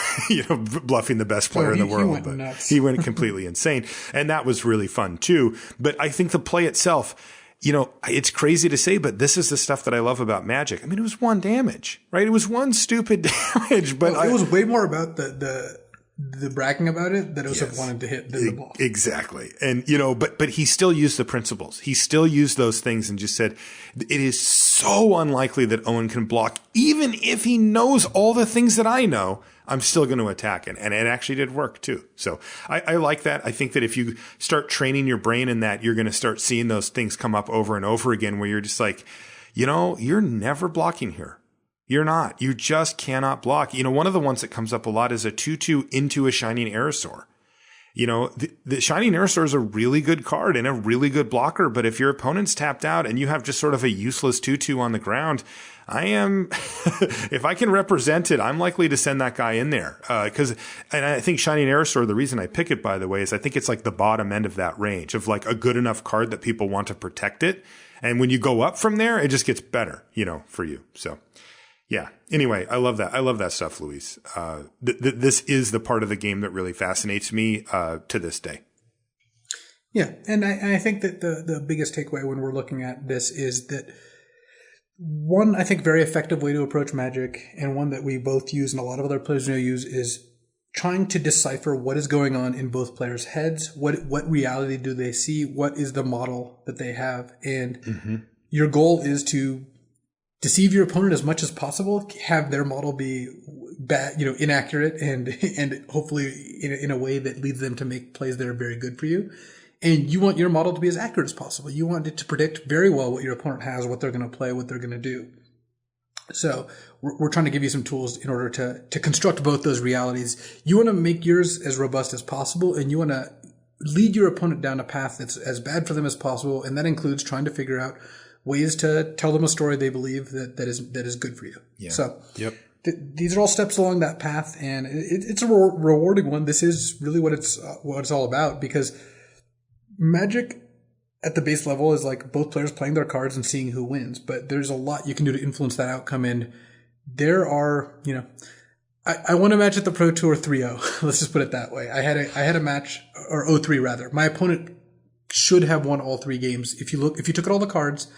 bluffing the best player in the world. He went completely insane. And that was really fun too. But I think the play itself, it's crazy to say, but this is the stuff that I love about Magic. I mean, it was 1 damage, right? It was 1 stupid damage, but it was way more about the bragging about it that Osip wanted to hit than the ball. Exactly. And, but he still used the principles. He still used those things and just said, it is so unlikely that Owen can block. Even if he knows all the things that I know, I'm still going to attack. And it actually did work too. So I like that. I think that if you start training your brain in that, you're going to start seeing those things come up over and over again where you're just like, you're never blocking here. You're not. You just cannot block. One of the ones that comes up a lot is a 2/2 into a Shining Aerosaur. The Shining Aerosaur is a really good card and a really good blocker, but if your opponent's tapped out and you have just sort of a useless 2/2 on the ground, if I can represent it, I'm likely to send that guy in there. And I think Shining Aerosaur, the reason I pick it, by the way, is I think it's like the bottom end of that range of like a good enough card that people want to protect it. And when you go up from there, it just gets better, for you. So. Yeah. Anyway, I love that. I love that stuff, Luis. This is the part of the game that really fascinates me to this day. Yeah. And I think that the biggest takeaway when we're looking at this is that one, I think, very effective way to approach Magic, and one that we both use and a lot of other players use, is trying to decipher what is going on in both players' heads. What reality do they see? What is the model that they have? And your goal is to deceive your opponent as much as possible, have their model be bad, inaccurate, and hopefully in a way that leads them to make plays that are very good for you. And you want your model to be as accurate as possible. You want it to predict very well what your opponent has, what they're going to play, what they're going to do. So we're trying to give you some tools in order to construct both those realities. You want to make yours as robust as possible, and you want to lead your opponent down a path that's as bad for them as possible. And that includes trying to figure out ways to tell them a story they believe that is good for you. Yeah. So these are all steps along that path, and it's a rewarding one. This is really what it's all about, because Magic at the base level is like both players playing their cards and seeing who wins. But there's a lot you can do to influence that outcome, and there are, I won a match at the Pro Tour 3-0. Let's just put it that way. I had a match, or 0-3 rather. My opponent should have won all 3 games. If you took at all the cards,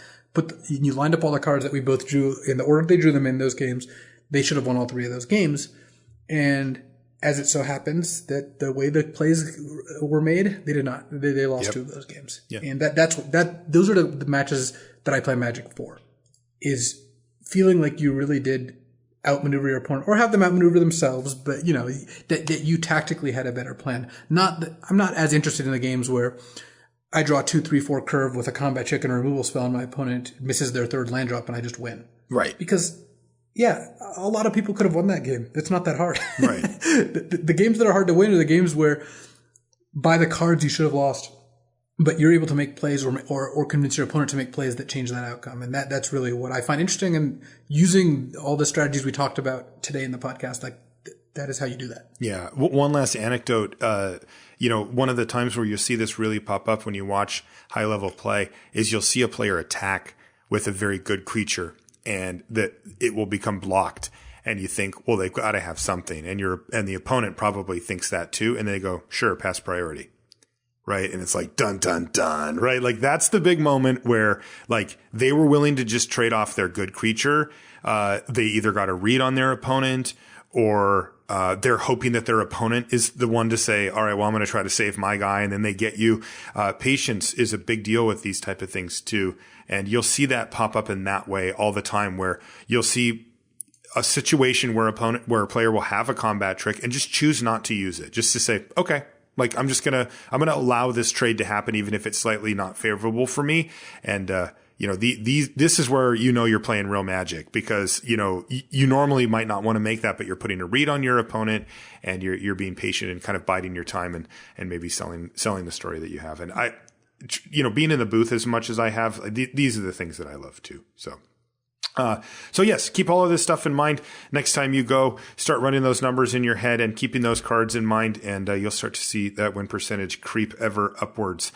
you lined up all the cards that we both drew in the order they drew them in those games, they should have won all 3 of those games. And as it so happens that the way the plays were made, they did not. They lost 2 of those games. Yep. And those are the matches that I play Magic for, is feeling like you really did outmaneuver your opponent or have them outmaneuver themselves, but that you tactically had a better plan. I'm not as interested in the games where I draw 2, 3, 4 curve with a combat check and a removal spell and my opponent misses their 3rd land drop and I just win. Right. Because a lot of people could have won that game. It's not that hard. Right. The games that are hard to win are the games where by the cards you should have lost, but you're able to make plays or convince your opponent to make plays that change that outcome. And that's really what I find interesting. And using all the strategies we talked about today in the podcast, like that is how you do that. Yeah. One last anecdote. One of the times where you'll see this really pop up when you watch high level play is you'll see a player attack with a very good creature and that it will become blocked. And you think, well, they've got to have something. And the opponent probably thinks that too. And they go, sure, pass priority. Right. And it's like, dun, dun, dun. Right. Like that's the big moment where like they were willing to just trade off their good creature. They either got a read on their opponent or they're hoping that their opponent is the one to say, all right, well, I'm going to try to save my guy. And then they get you. Patience is a big deal with these type of things too. And you'll see that pop up in that way all the time where you'll see a situation where a player will have a combat trick and just choose not to use it, just to say, okay, like I'm going to allow this trade to happen, even if it's slightly not favorable for me. And, this is where, you're playing real Magic because, you normally might not want to make that, but you're putting a read on your opponent and you're being patient and kind of biding your time and maybe selling the story that you have. And being in the booth as much as I have, these are the things that I love too. So yes, keep all of this stuff in mind. Next time you go, start running those numbers in your head and keeping those cards in mind, and you'll start to see that win percentage creep ever upwards.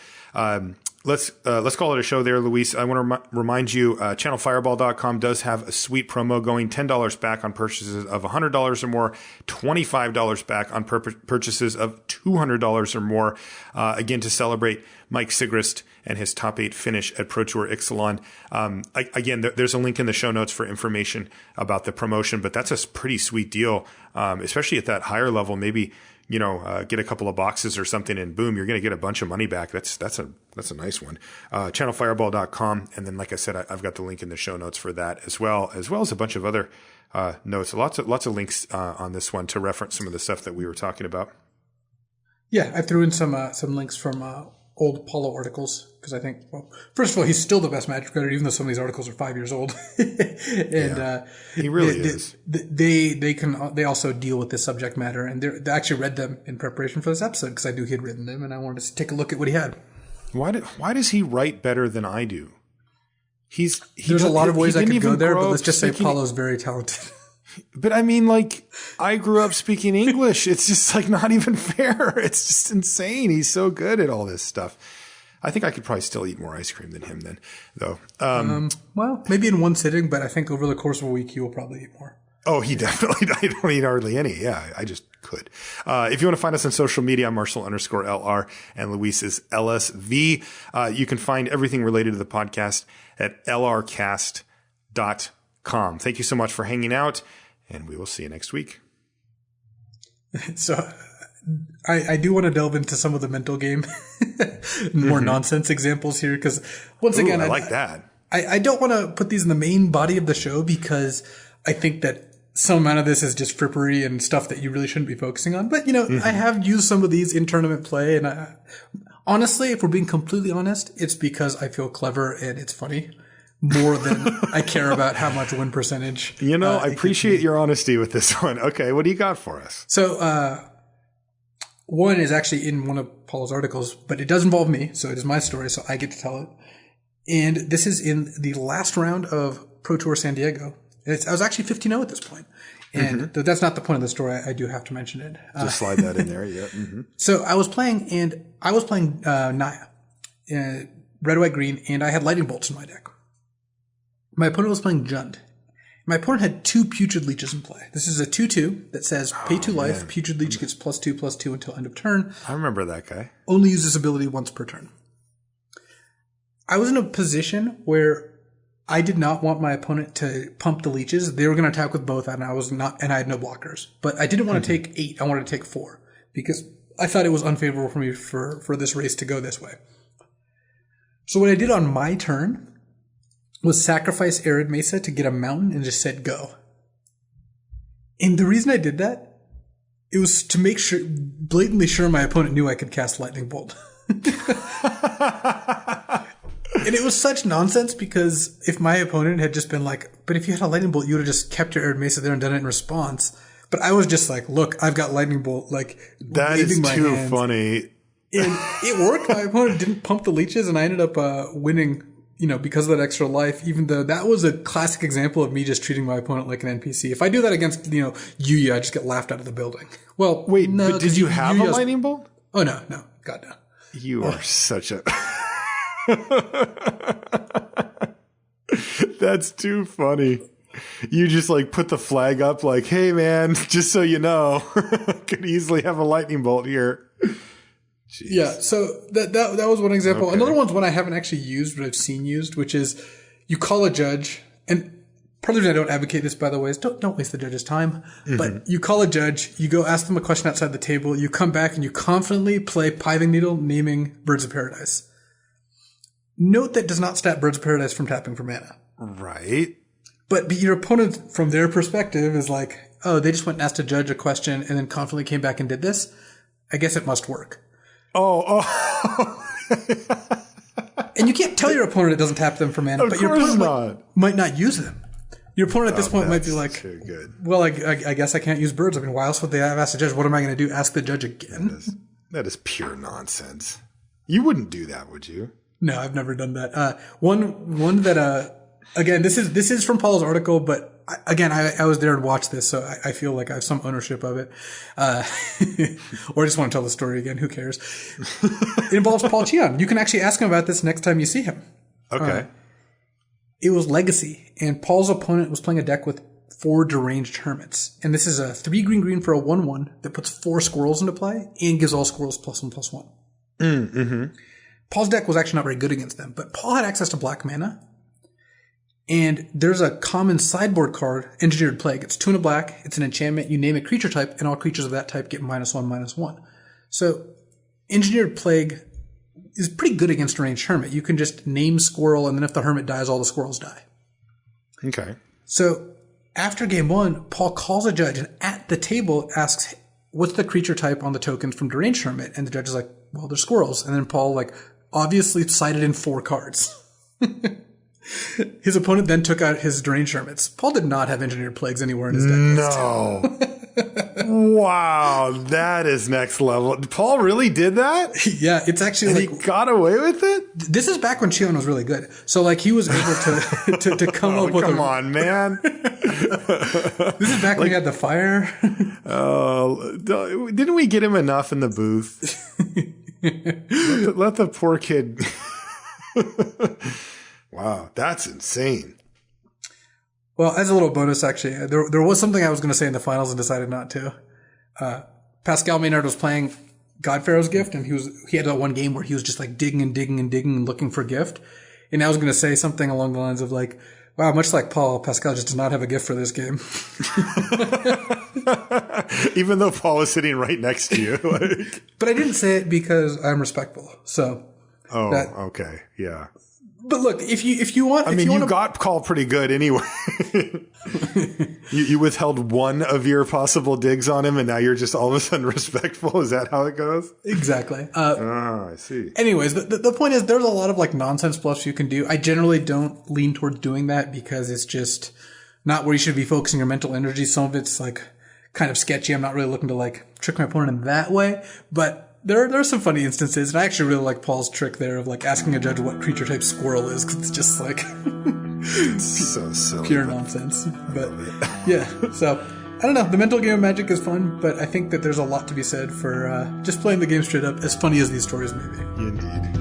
Let's call it a show there, Luis. I want to remind you, channelfireball.com does have a sweet promo going, $10 back on purchases of $100 or more, $25 back on purchases of $200 or more. Again, to celebrate Mike Sigrist and his top 8 finish at Pro Tour Ixalan. Again, there's a link in the show notes for information about the promotion, but that's a pretty sweet deal, especially at that higher level. Maybe, get a couple of boxes or something and boom, you're going to get a bunch of money back. That's a nice one. Channelfireball.com. And then, like I said, I've got the link in the show notes for that as well as a bunch of other, notes. Lots of links, on this one to reference some of the stuff that we were talking about. Yeah. I threw in some links from, old Paulo articles because I think, well, first of all, he's still the best Magic writer, even though some of these articles are 5 years old. And he really is. They also deal with this subject matter, and they actually read them in preparation for this episode because I knew he had written them, and I wanted to take a look at what he had. Why does he write better than I do? There's a lot of ways I could go there, but let's just say Paulo's very talented. But I mean, like, I grew up speaking English. It's just like not even fair. It's just insane. He's so good at all this stuff. I think I could probably still eat more ice cream than him then, though. Well, maybe in one sitting, but I think over the course of a week, he will probably eat more. Oh, he definitely, I don't eat hardly any. Yeah, I just could. If you want to find us on social media, I'm Marshall_LR and Luis is LSV. You can find everything related to the podcast at lrcast.com. Thank you so much for hanging out, and we will see you next week. So I do want to delve into some of the mental game, more nonsense examples here, because once again, I like that. I don't want to put these in the main body of the show because I think that some amount of this is just frippery and stuff that you really shouldn't be focusing on. But, I have used some of these in tournament play, and honestly, if we're being completely honest, it's because I feel clever and it's funny more than I care about how much win percentage. I appreciate your honesty with this one. Okay, what do you got for us? So, one is actually in one of Paul's articles, but it does involve me, so it is my story, so I get to tell it. And this is in the last round of Pro Tour San Diego. I was actually 15-0 at this point. And that's not the point of the story. I do have to mention it. Just slide that in there. Yeah. Mm-hmm. So I was playing Naya, red, white, green, and I had lightning bolts in my deck. My opponent was playing Jund. My opponent had 2 Putrid Leeches in play. This is a 2/2 that says pay 2 life. Man. Putrid Leech gets +2/+2 until end of turn. I remember that guy. Only use this ability once per turn. I was in a position where I did not want my opponent to pump the leeches. They were going to attack with both, and I had no blockers. But I didn't want to take 8. I wanted to take 4 because I thought it was unfavorable for me for this race to go this way. So what I did on my turn was sacrifice Arid Mesa to get a mountain and just said go. And the reason I did that, it was to make sure, blatantly sure my opponent knew I could cast Lightning Bolt. And it was such nonsense because if my opponent had just been like, but if you had a Lightning Bolt, you would have just kept your Arid Mesa there and done it in response. But I was just like, look, I've got Lightning Bolt, like, that is too funny. And it worked. My opponent didn't pump the leeches, and I ended up winning, because of that extra life, even though that was a classic example of me just treating my opponent like an NPC. If I do that against, Yuya, I just get laughed out of the building. Well, wait, no, but did you have a Lightning Bolt? Oh, no. God, no. You are such a... That's too funny. You just put the flag up like, hey man, just so you know, could easily have a Lightning Bolt here. Jeez. Yeah, so that was one example. Okay. Another one's one I haven't actually used, but I've seen used, which is you call a judge, and part of the reason I don't advocate this, by the way, is don't waste the judge's time. Mm-hmm. But you call a judge, you go ask them a question outside the table, you come back and you confidently play Pithing Needle, naming Birds of Paradise. Note that does not stop Birds of Paradise from tapping for mana. Right. But your opponent, from their perspective, is like, oh, they just went and asked a judge a question and then confidently came back and did this. I guess it must work. Oh. And you can't tell your opponent it doesn't tap them for mana, but your opponent might not use them. Your opponent at this point might be like, well, I guess I can't use birds. I mean, why else would they have asked the judge? What am I going to do? Ask the judge again? That is pure nonsense. You wouldn't do that, would you? No, I've never done that. One that, again, this is from Paul's article, but I was there to watch this, so I feel like I have some ownership of it. Or I just want to tell the story again. Who cares? It involves Paul Cheon. You can actually ask him about this next time you see him. Okay. It was Legacy, and Paul's opponent was playing a deck with 4 Deranged Hermits. And this is a 3 green for a 1/1 that puts 4 squirrels into play and gives all squirrels +1/+1. Mm-hmm. Paul's deck was actually not very good against them, but Paul had access to black mana. And there's a common sideboard card, Engineered Plague. It's 2 and a black. It's an enchantment. You name a creature type, and all creatures of that type get -1/-1. So Engineered Plague is pretty good against a ranged hermit. You can just name squirrel, and then if the hermit dies, all the squirrels die. Okay. So after game 1, Paul calls a judge, and at the table asks, what's the creature type on the tokens from Deranged Hermit? And the judge is like, well, they're squirrels. And then Paul, obviously cited in 4 cards. His opponent then took out his Deranged Hermits. Paul did not have Engineered Plagues anywhere in his deck. No. Wow, that is next level. Paul really did that? Yeah, it's actually and he got away with it? This is back when Cheon was really good. So he was able to come up with come on, man. This is back when he had the fire. Didn't we get him enough in the booth? let the poor kid. Wow, that's insane. Well, as a little bonus, actually, there was something I was going to say in the finals and decided not to. Pascal Maynard was playing God Pharaoh's Gift, and he had that one game where he was just digging and looking for gift. And I was going to say something along the lines of wow, much like Paul, Pascal just does not have a gift for this game. Even though Paul was sitting right next to you. But I didn't say it because I'm respectful. So. Okay. Yeah. But look, if you want, you got called pretty good anyway. you withheld one of your possible digs on him, and now you're just all of a sudden respectful. Is that how it goes? Exactly. I see. Anyways, the point is, there's a lot of nonsense bluffs you can do. I generally don't lean towards doing that because it's just not where you should be focusing your mental energy. Some of it's kind of sketchy. I'm not really looking to trick my opponent in that way, but. There are some funny instances, and I actually really like Paul's trick there of asking a judge what creature type squirrel is, because it's just it's so silly, pure nonsense. But yeah, so I don't know. The mental game of Magic is fun, but I think that there's a lot to be said for just playing the game straight up, as funny as these stories may be. Indeed.